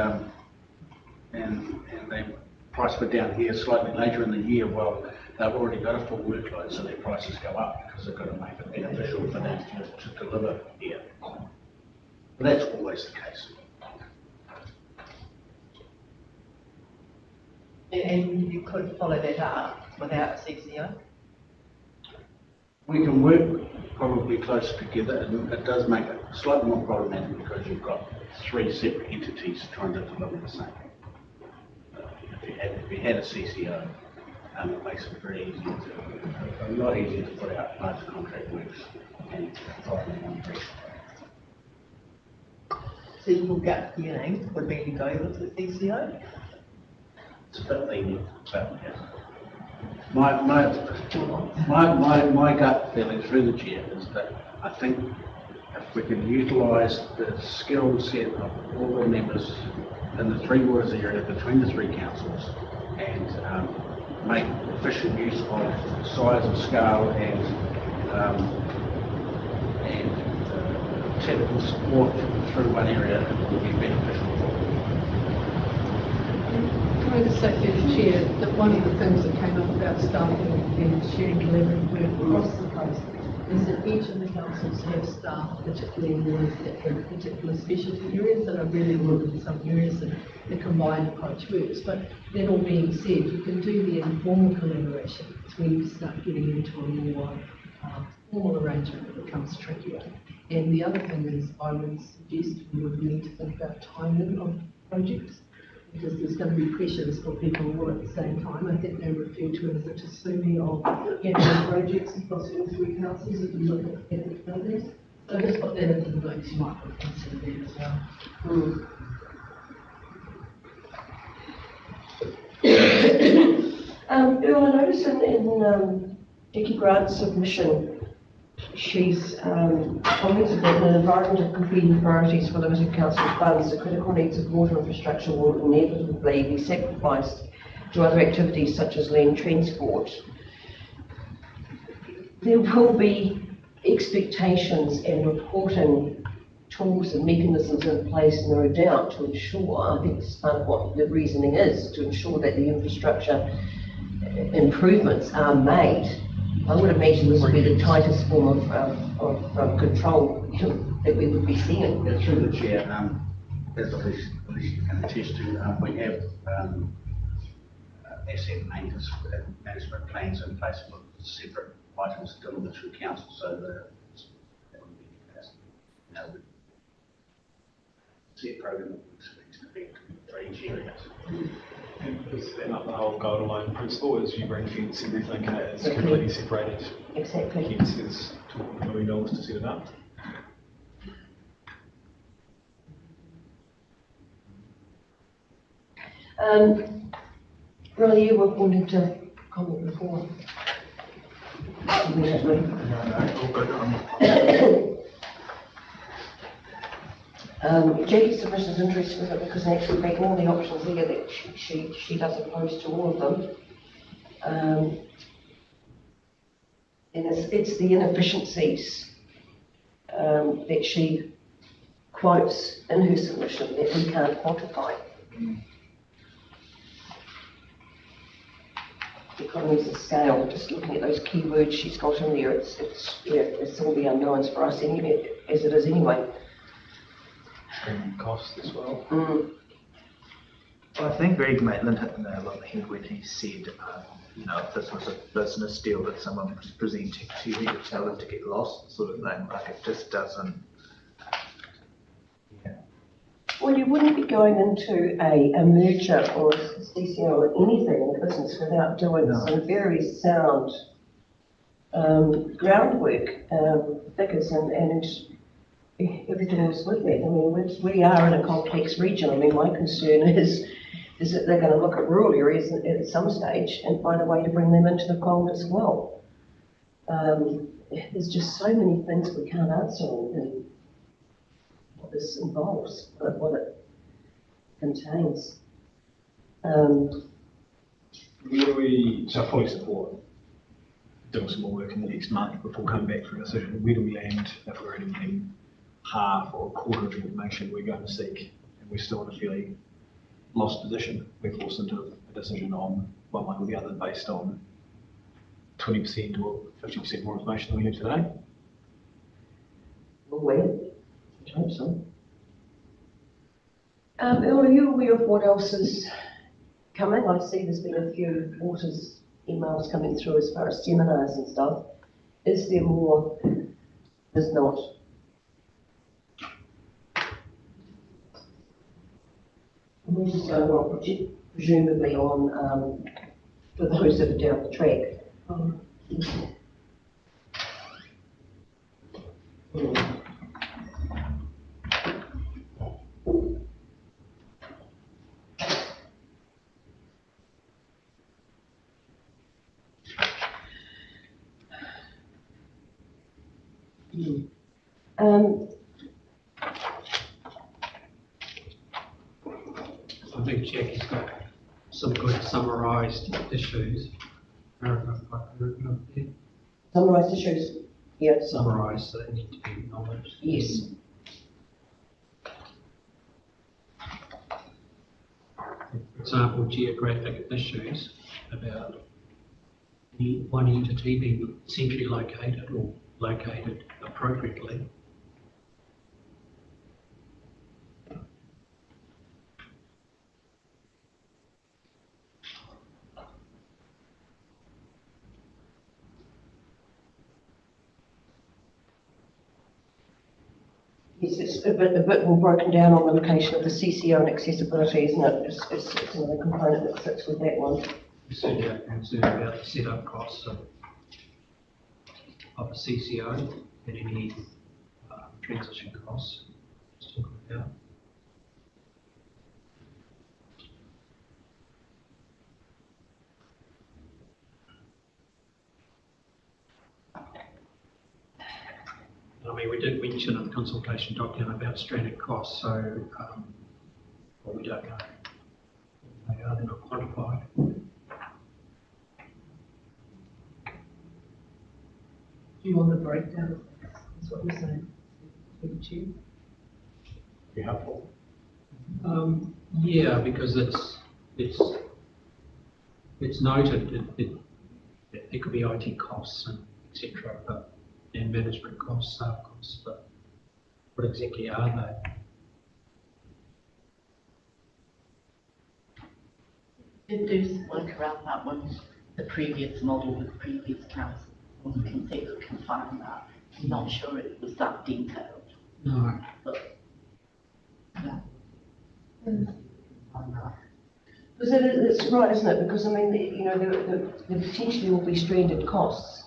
they price it down here slightly later in the year, well, they've already got a full workload, so their prices go up because they've got to make it beneficial for them to deliver here. But that's always the case. And you could follow that up without a CCO? We can work probably closer together, and it does make it slightly more problematic because you've got 3 separate entities trying to deliver the same. If you had a CCO, it makes it a lot easier to put out large contract works and provide them on pressure. So your gut feeling would be to go with the CCO? It's a bit lenient, but yeah. My gut feeling through the chair is that I think if we can utilise the skill set of all the members in the 3 waters area between the 3 councils and make efficient use of size and scale and technical support through one area, it will be beneficial for all. Can I just say to the chair that one of the things that came up about staffing and sharing collaborative work across the coast is that each of the councils have staff, particularly in areas that have particular specialty areas that are really good in some areas, and the combined approach works. But that all being said, you can do the informal collaboration. It's when you start getting into a more formal arrangement that becomes trickier. And the other thing is, I would suggest we would need to think about timing of projects, because there's going to be pressures for people all at the same time. I think they refer to it as a tsumi of getting projects across all 3 councils if you look at the progress. So just put that into the mix, you might want to consider that as well. Earl, I noticed in Jackie Grant's submission, she's commented that in an environment of competing priorities for limited council funds, the critical needs of water infrastructure will inevitably be sacrificed to other activities such as land transport. There will be expectations and reporting tools and mechanisms in place, no doubt, to ensure, I think this is part of what the reasoning is, to ensure that the infrastructure improvements are made. I would imagine this would be the tightest form of control that we would be seeing. Yeah, through the chair, as Alicia can attest to, we have asset maintenance management plans in place for separate items delivered through council, so that wouldn't be the case. The set program that we expect to be for each area. And is that not the whole go alone principle, is you ring fence everything and it is completely separated? Exactly. Hence there's $2 million to set it up. Really, you were wanting to comment before. Jackie's submission is interesting, isn't it? Because they actually make all the options here that she does oppose to all of them. And it's the inefficiencies that she quotes in her submission that we can't quantify. Economies of scale, just looking at those keywords she's got in there, it's all the unknowns for us anyway, as it is anyway. And cost as well. I think Greg Maitland hit the nail on the head when he said, if this was a business deal that someone was presenting to you, you tell them to get lost, sort of thing. Like, it just doesn't. Yeah. Well, you wouldn't be going into a merger or a CCO or anything in the business without doing some very sound groundwork, figures and everything else with it. I mean, we are in a complex region. I mean, my concern is that they're going to look at rural areas at some stage and find a way to bring them into the fold as well. There's just so many things we can't answer on and what this involves, but what it contains. Where do we, so I fully support doing some more work in the next month before coming back for a decision. Where do we land if we're only getting half or a quarter of the information we're going to seek, and we're still in a fairly lost position? We're forced into a decision on one way or the other based on 20% or 50% more information than we have today. Well, when? I hope so. Earl, are you aware of what else is coming? I see there's been a few Waters emails coming through as far as seminars and stuff. Is there more? There's not. So, well, presumably on, for those that are down the track. I think Jackie's got some good summarised issues. Summarised issues? Yes. Summarised, so they need to be acknowledged. Yes. For example, geographic issues about one entity being centrally located or located appropriately. Yes, it's a bit more broken down on the location of the CCO and accessibility, isn't it? It's another component that sits with that one. Concerned about the setup costs of a CCO and any transition costs. Let's talk about. I mean, we did mention in the consultation document about stranded costs, so well, we don't know. They are not quantified. Do you want the breakdown? That's what you're saying. Would you? Be helpful. Yeah, because it's noted that there could be IT costs and etc. And management costs, staff costs, but what exactly are they? Did do some work around that one, the previous model with the previous council. We can see if we can find that. I'm not sure it was that detailed. No. But yeah. Because it's right, isn't it? Because I mean, there potentially will be stranded costs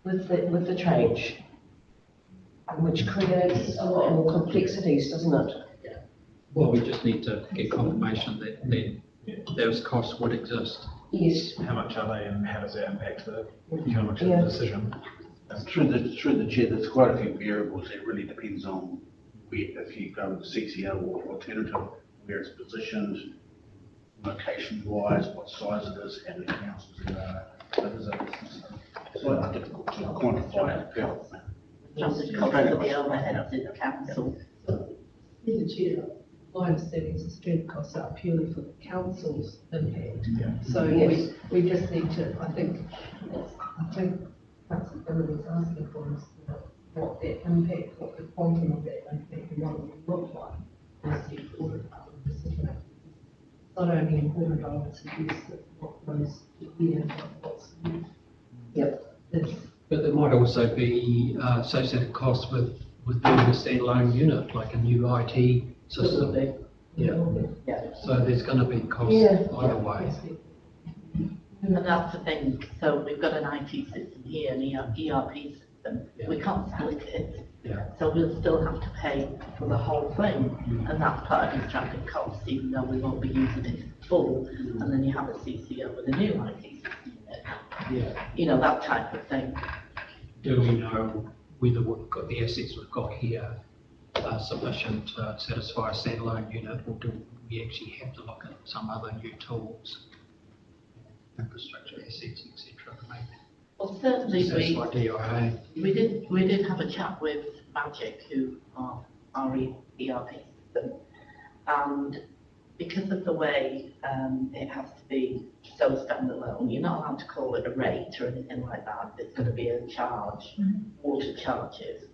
with the change, which creates a lot more complexities, doesn't it? Yeah. Well, we just need to get confirmation that those costs would exist. Yes. How much are they, and how does that impact the economics of the decision? Through the chair, there's quite a few variables. It really depends on where, if you go with CCO or alternative, where it's positioned, location-wise, what size it is, how many councils there are. So there's it's slightly difficult to quantify it perfectly. Just the cost of the overheads in the council. In the chair, my understanding is the stranded costs are purely for the council's impact. Yeah. So Yes. we just need to, I think Councillor Billy was asking for is what that impact, what the quantum of that impact and what it would look like as the audit part of the decision. Not only important, I would suggest that what goes here, what's Yep. But there might also be associated costs with building a standalone unit, like a new IT system. Yeah. So there's going to be costs either way. And that's the thing, so we've got an IT system here, an ERP system, we can't split it. Yeah. So we'll still have to pay for the whole thing, and that's part of the stranded cost, even though we won't be using it full. And then you have a CCO with a new IT system in it. Yeah. You know, that type of thing. Do we know whether we've got the assets we've got here are sufficient to satisfy a standalone unit, or do we actually have to look at some other new tools, infrastructure assets, etc. to make Well, certainly satisfy DIA? we did have a chat with Magic, who are our ERP system, and because of the way it has to be so standalone, you're not allowed to call it a rate or anything like that. It's going to be a charge, water charges.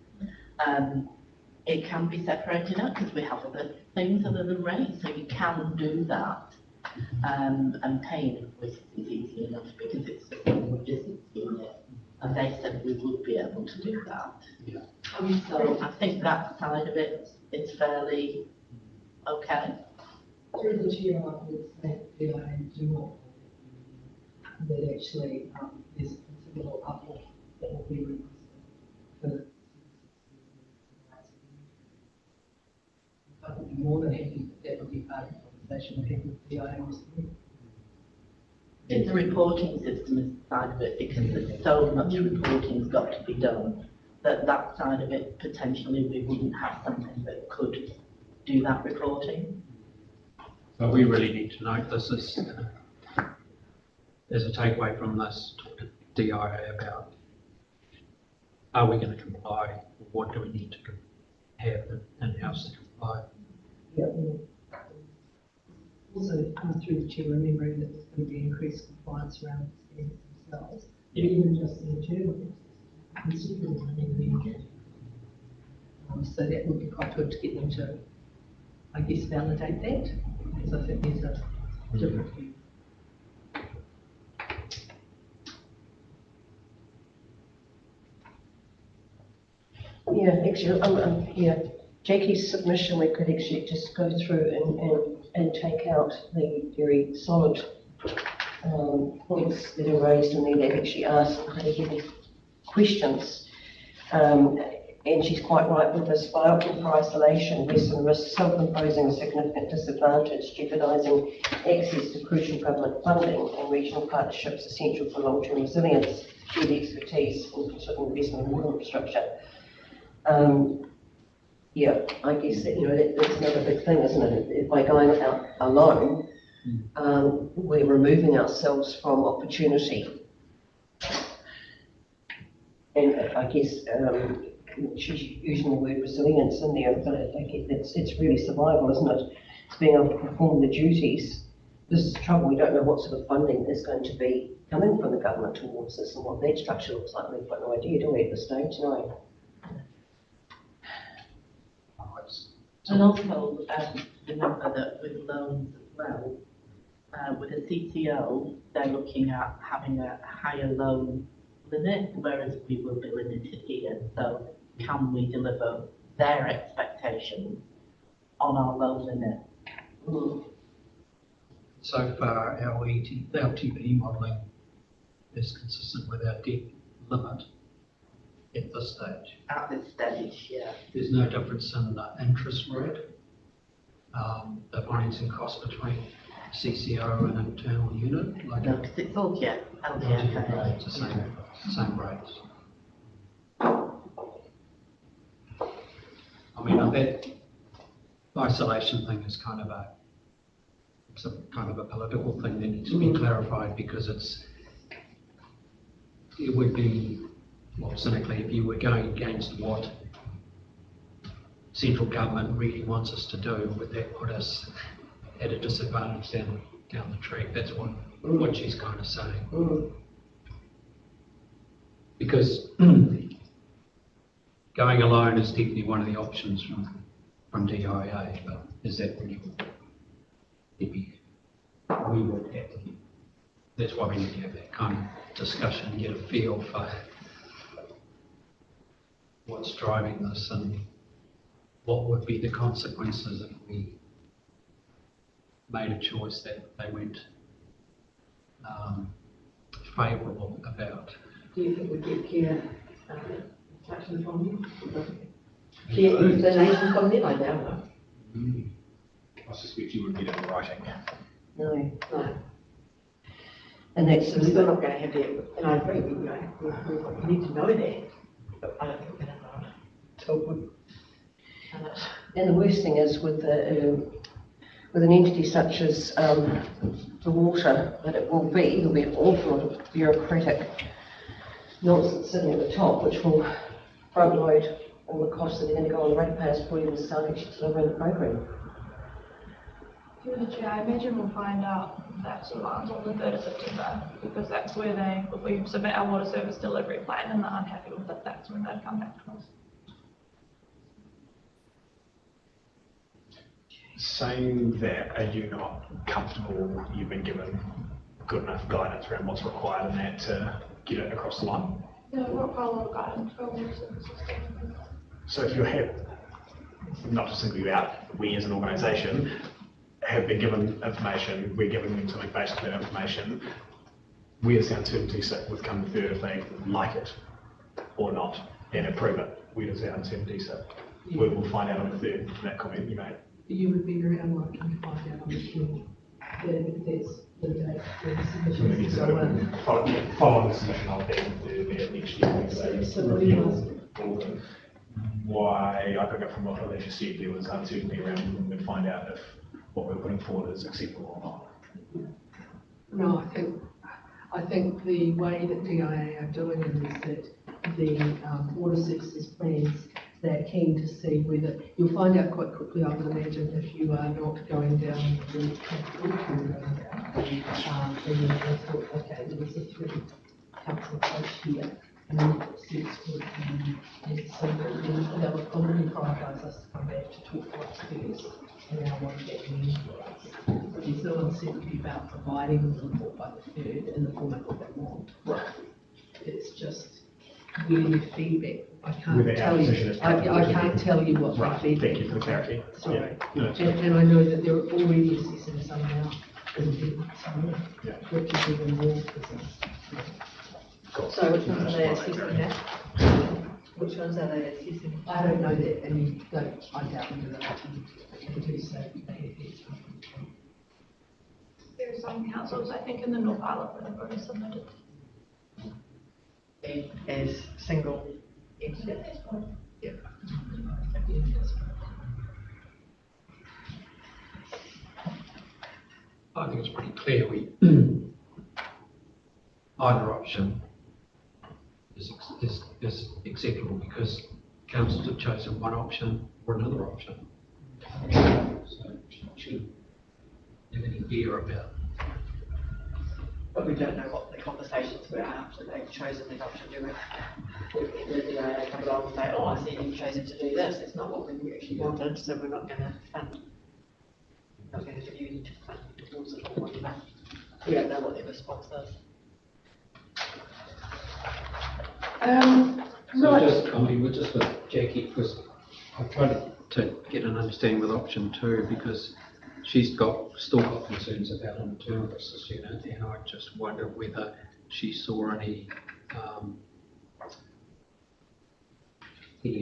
It can be separated out because we have other things other than rates, so you can do that. And paying invoices is easy enough because it's a logistics unit, and they said we would be able to do that. Yeah. So I think that side of it is fairly okay. Through the chair, I would say DIA do not, that actually there's a considerable uplift that will be requested for I would be more than happy that would be part of the conversation I had with DIA recently. It's the reporting system is the side of it, because there's so much reporting's got to be done that that side of it potentially we wouldn't have something that could do that reporting. So we really need to note this as a takeaway from this, talk to DIA about, are we going to comply? What do we need to have in-house to comply? Yeah. Also, through the chair, remembering that there's going to be increased compliance around the standards themselves, Yeah. even just in the journal, considering running the engine. So that would be quite good to get them to, I guess, validate that, because I think there's a different view. Yeah, actually, yeah, Jackie's submission, we could actually just go through and take out the very solid points that are raised in there that actually ask pretty heavy questions. And she's quite right with this, biopsy for isolation, lessen risk, self-imposing a significant disadvantage, jeopardising access to crucial government funding, and regional partnerships essential for long-term resilience, shared expertise, and considering investment in water infrastructure. Yeah, I guess that, that's another big thing, isn't it? By going out alone, we're removing ourselves from opportunity. And I guess she's using the word resilience in there, but I guess it's really survival, isn't it? It's being able to perform the duties. This is the trouble, we don't know what sort of funding is going to be coming from the government towards this and what that structure looks like. We've got no idea, do we, at this stage? No. And also, remember that with loans as well, with a CCO, they're looking at having a higher loan limit, whereas we will be limited here. So can we deliver their expectations on our loan limit? So far, our LTP modelling is consistent with our debt limit at this stage. At this stage, yeah. There's no difference in the interest rate, the financing cost between CCO and internal unit. Like no, because it's all LTFA. It's the same rates. I mean, that isolation thing is kind of a political thing that needs to be clarified, because it would be, well, cynically, if you were going against what central government really wants us to do, would that put us at a disadvantage down the track? That's what she's kind of saying. Because going alone is definitely one of the options from DIA, but is that really we would have to, that's why we need to have that kind of discussion and get a feel for what's driving this and what would be the consequences if we made a choice that they went favourable about. Do you think we get clear instructions from you? Clear explanation from them? I don't know. I suspect you wouldn't get it in writing. No. And that's, So we're still not going to have that, and I agree, we need to know that, but I don't think we're going to know it until we done it. and the worst thing is with with an entity such as the water, that there'll be an awful lot of bureaucratic nonsense sitting at the top, which will front load all the costs that are going to go on the ratepayers before you even start actually delivering the program. Through the chair, I imagine we'll find out that sort of answer on the 3rd of September, because that's where if we submit our water service delivery plan and they're unhappy with it, that's when they'd come back to us. Saying that, are you not comfortable you've been given good enough guidance around what's required in that to get it across the line? Yeah, we've got quite a lot of guidance for water services. So if you're happy, not to single you out, we as an organisation have been given information, we're giving them something based on that information, we as the uncertainty sit with come the 3rd if they like it or not and approve it. We as the uncertainty sit. We will find out on the 3rd from that comment you made. You would be very unlikely to find out on the 3rd. That's the date where the submissions go in. Following the submission of that next year. So why, I pick up from what Alicia said, there was uncertainty around when we'd find out if what we're putting forward is acceptable or not. No, I think the way that DIA are doing it is that the water services plans, they're keen to see whether, you'll find out quite quickly, I would imagine, if you are not going down the route then you have thought, okay, there was a 3 council approach here, and then you've got sense and so they will probably prioritise us to come back to talk to us first, and now what that means for us. There's no uncertainty about providing the report by the 3rd in the format that they want. Right. It's just really feedback. I can't tell you. I can't tell you what my feedback. Thank you for the clarity. Sorry. Yeah. And I know that they're already assessing some now, which is even more business. Cool. So which ones are they assessing now? Which ones are they assessing? I don't know that, and I doubt whether they do say they have these. There are some councils, I think, in the North Island that have already submitted. As single entities? Yeah. I think it's pretty clear either option is acceptable because councils have chosen one option or another option. So shouldn't have any fear about it. But we don't know what the conversations were after they've chosen that option, do we? The DIA come along and say, oh, I see you've chosen to do this, it's not what we actually wanted, so we're not going to fund. Not going to give you any funding towards it or whatever. We don't know what their response is. So just with Jackie, because I've tried to get an understanding with option 2 because she's still got concerns about an internal business unit, and I just wonder whether she saw any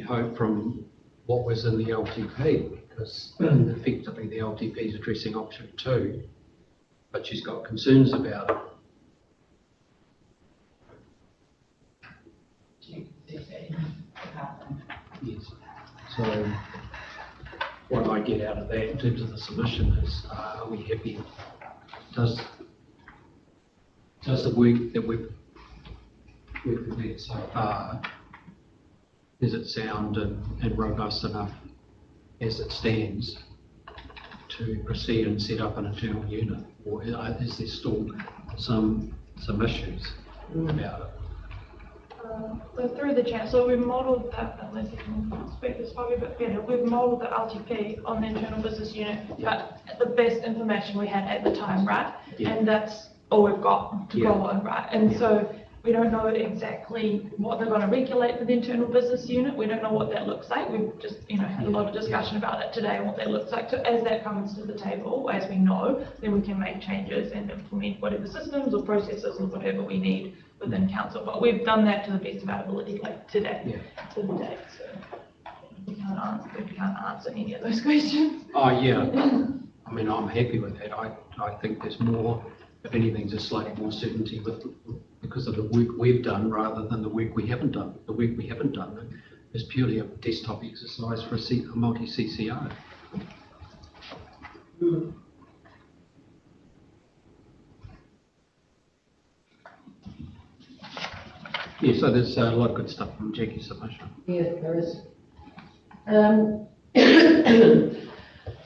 hope from what was in the LTP, because effectively the LTP is addressing option 2, but she's got concerns about it. Yes. So what I get out of that in terms of the submission is, are we happy? Does the work that we've prepared so far, is it sound and robust enough as it stands to proceed and set up an internal unit, or is there still some issues about it? So through the chair, so we've modelled that, unless you can speak this probably a bit better, we've modelled the LTP on the internal business unit, but the best information we had at the time, right? Yeah. And that's all we've got to go on, right? And so we don't know exactly what they're going to regulate for the internal business unit. We don't know what that looks like. We've just, had a lot of discussion about it today and what that looks like. So as that comes to the table, as we know, then we can make changes and implement whatever systems or processes or whatever we need within council. But we've done that to the best of our ability, like today, to the date. So we can't answer any of those questions. Oh yeah, I mean I'm happy with that. I think there's more if anything, just slightly more certainty because of the work we've done rather than the work we haven't done. The work we haven't done is purely a desktop exercise for a multi-CCO. Yeah, so there's a lot of good stuff from Jackie's submission. Yeah, there is.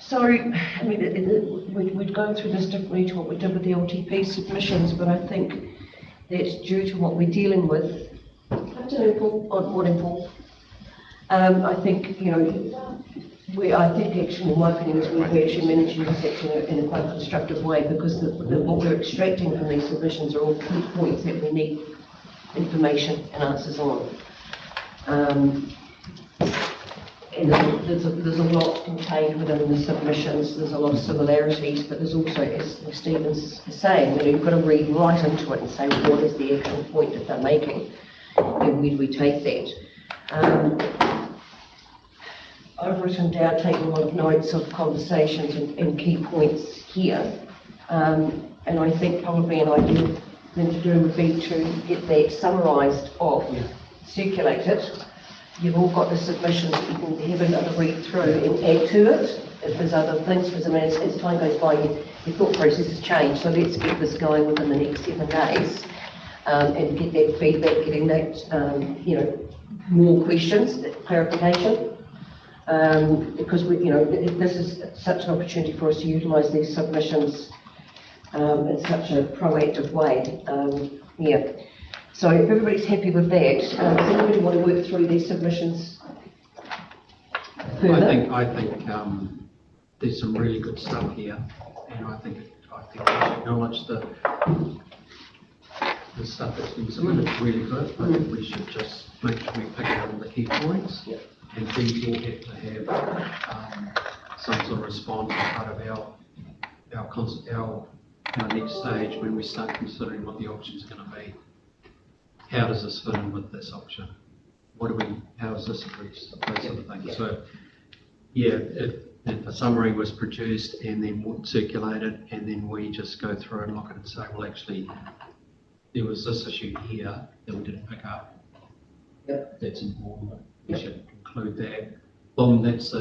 So, I mean, we'd go through this differently to what we did with the LTP submissions, but I think that's due to what we're dealing with. Morning, Paul. I think, you know, I think actually, in my opinion, is we're actually managing this actually in a quite constructive way, because what we're extracting from these submissions are all key points that we need information and answers on. And there's a lot contained within the submissions. There's a lot of similarities, but there's also, as Stephen's saying, you know, you've got to read right into it and say, well, what is the actual point that they're making, and where do we take that? I've written down, taken a lot of notes of conversations and key points here, and I think probably an ideal thing to do would be to get that summarised off, circulated. You've all got the submissions that you can have another read through and add to it if there's other things, because I mean, as time goes by, your thought process has changed, so let's get this going within the next 7 days and get that feedback, getting that, you know, more questions, that clarification, because this is such an opportunity for us to utilise these submissions in such a proactive way. Yeah. So if everybody's happy with that, does anybody want to work through these submissions further? I think there's some really good stuff here, and I think we should acknowledge the stuff that's been submitted is really good. I think we should just make sure we pick out all the key points, and things all have to have some sort of response as part of our next stage when we start considering what the options are going to be. How does this fit in with this option? How is this addressed? Those sort of things. So, yeah, if a summary was produced and then circulated, and then we just go through and look at it and say, well, actually, there was this issue here that we didn't pick up. Yep. That's important. We should include that. Boom, that's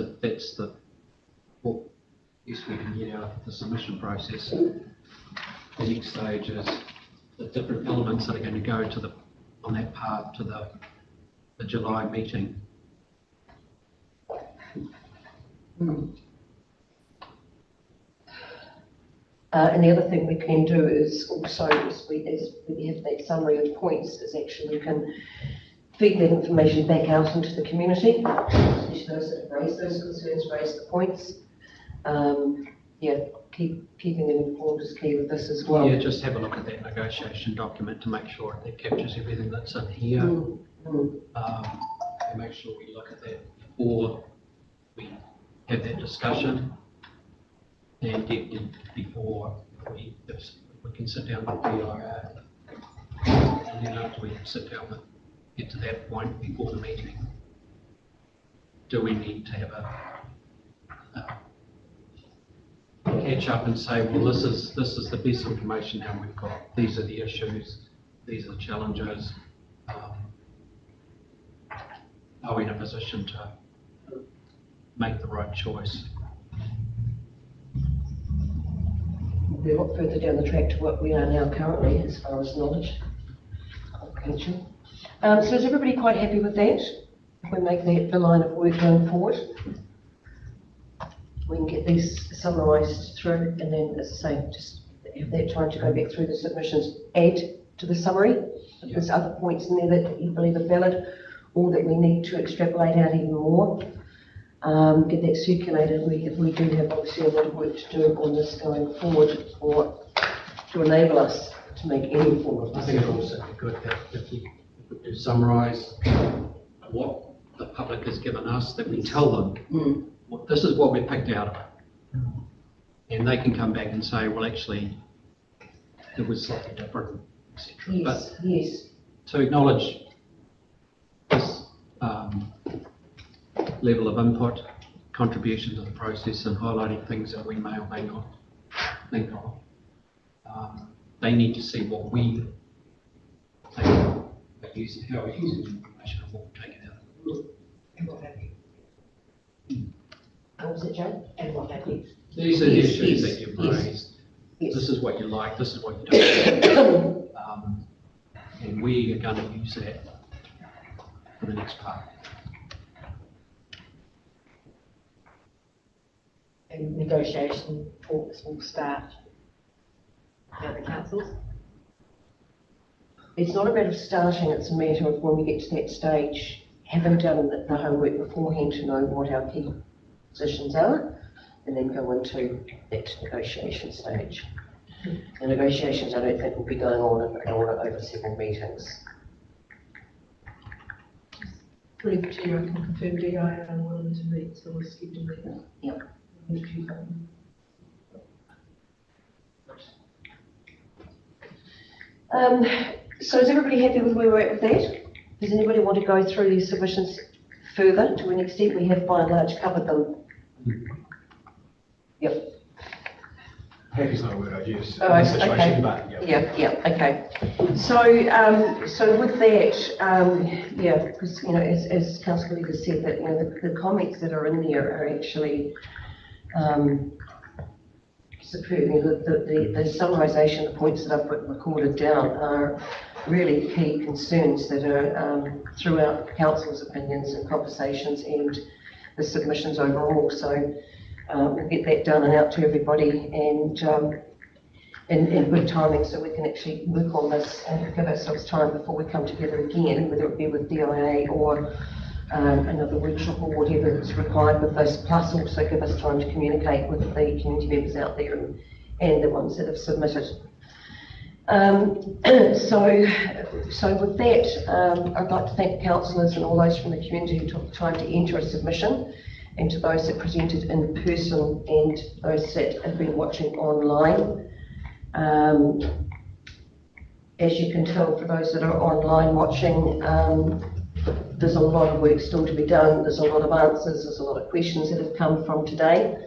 what yes, we can get out of the submission process. The next stage is the different elements that are going to go to on that path to the July meeting. And the other thing we can do is also, as we have that summary of points, is actually we can feed that information back out into the community, especially those that have raised those concerns, raised the points. Keeping them informed is key with this as well. Yeah, just have a look at that negotiation document to make sure that captures everything that's in here. And make sure we look at that before we have that discussion, and before we can sit down with DIA. And then after we sit down and get to that point before the meeting, do we need to have a catch up and say, well, this is the best information now we've got. These are the issues. These are the challenges. Are we in a position to make the right choice? We're a lot further down the track to what we are now currently as far as knowledge comprehension. So is everybody quite happy with that? If we make that the line of work going forward, we can get these summarised through, and then, as I say, just have that time to go back through the submissions, add to the summary. If there's other points in there that you believe are valid, or that we need to extrapolate out even more, get that circulated. If we do have obviously a lot of work to do on this going forward, to enable us to make any informed decision. I think it also be good that if we do summarise what the public has given us, that we tell them, well, this is what we picked out of it. And they can come back and say, well, actually, it was slightly different, etc. Yes, yes. To acknowledge this level of input, contribution to the process, and highlighting things that we may or may not think of. they need to see what we think are using, how we're using the information and what we're taking out. And what have you? What was it, Jane? And what have you? These are the Yes, issues yes, that you've yes. raised. Yes. This is what you like, this is what you don't like. And we are going to use that for the next part. And negotiation talks will start at the councils? It's not a matter of starting, it's a matter of when we get to that stage, having done the homework beforehand to know what our key positions are, and then go into that negotiation stage. The negotiations, I don't think, will be going on over several meetings. Through the chair, I can confirm DI are willing to meet, so we're scheduling that. Yep. So is everybody happy with where we're at with that? Does anybody want to go through these submissions further to an extent? We have by and large covered them. Yep. Happy's not a word I'd use in Oh, this situation, okay. but yeah. Yeah, okay. So, so with that, yeah, because, you know, as Councillor Leader said, that, you know, the comments that are in there are actually superb. You know, the summarisation, the points that I've recorded down are really key concerns that are throughout the Council's opinions and conversations and the submissions overall. So we'll get that done and out to everybody and in good timing so we can actually work on this and give ourselves time before we come together again, whether it be with DIA or another workshop or whatever is required with this, plus also give us time to communicate with the community members out there and the ones that have submitted. So with that, I'd like to thank the councillors and all those from the community who took the time to enter a submission, and to those that presented in person and those that have been watching online. As you can tell, for those that are online watching, there's a lot of work still to be done. There's a lot of answers, there's a lot of questions that have come from today,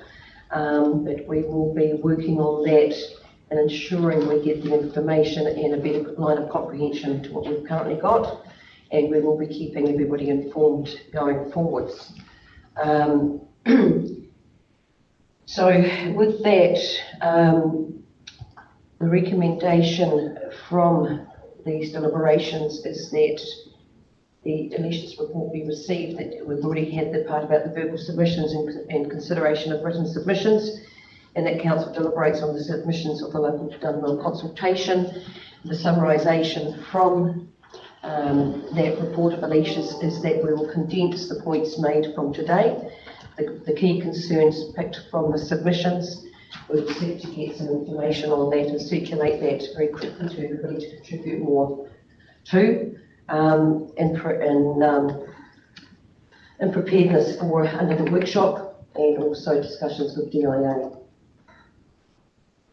but we will be working on that and ensuring we get the information and a better line of comprehension to what we've currently got, and we will be keeping everybody informed going forwards. So with that, the recommendation from these deliberations is that the deletions report be received, that we've already had the part about the verbal submissions and consideration of written submissions, and that council deliberates on the submissions of the local government consultation. The summarisation from that report of deletions is that we will condense the points made from today, the key concerns picked from the submissions. We will seek to get some information on that and circulate that very quickly to everybody to contribute more to in preparedness for another workshop and also discussions with DIA.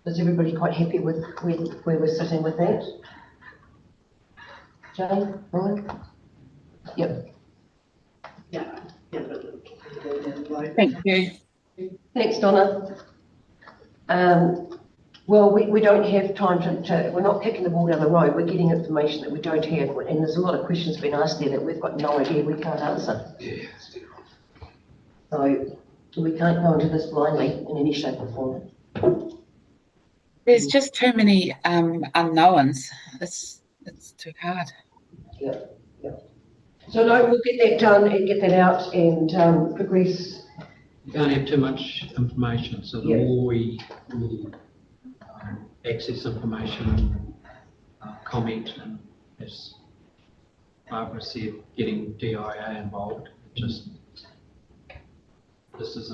Is everybody quite happy with where we're sitting with that? Jane, Ryan? Yep. Yeah. Thank you. Thanks, Donna. Well, we don't have time to, we're not kicking the ball down the road, we're getting information that we don't have, and there's a lot of questions being asked there that we've got no idea, we can't answer. Yeah. So we can't go into this blindly in any shape or form. There's just too many unknowns. It's too hard. Yeah, yeah. So no, we'll get that done and get that out and progress. You can't have too much information, so the more we access information, comment, and as Barbara said, getting DIA involved, this is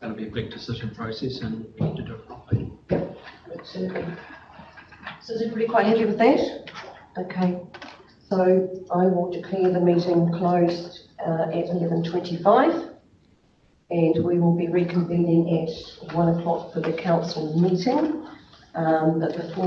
going to be a big decision process and we need to do it properly. Yep, absolutely. So is everybody quite happy with that? Okay, so I will declare the meeting closed at 11:25. And we will be reconvening at 1 o'clock for the council meeting. But before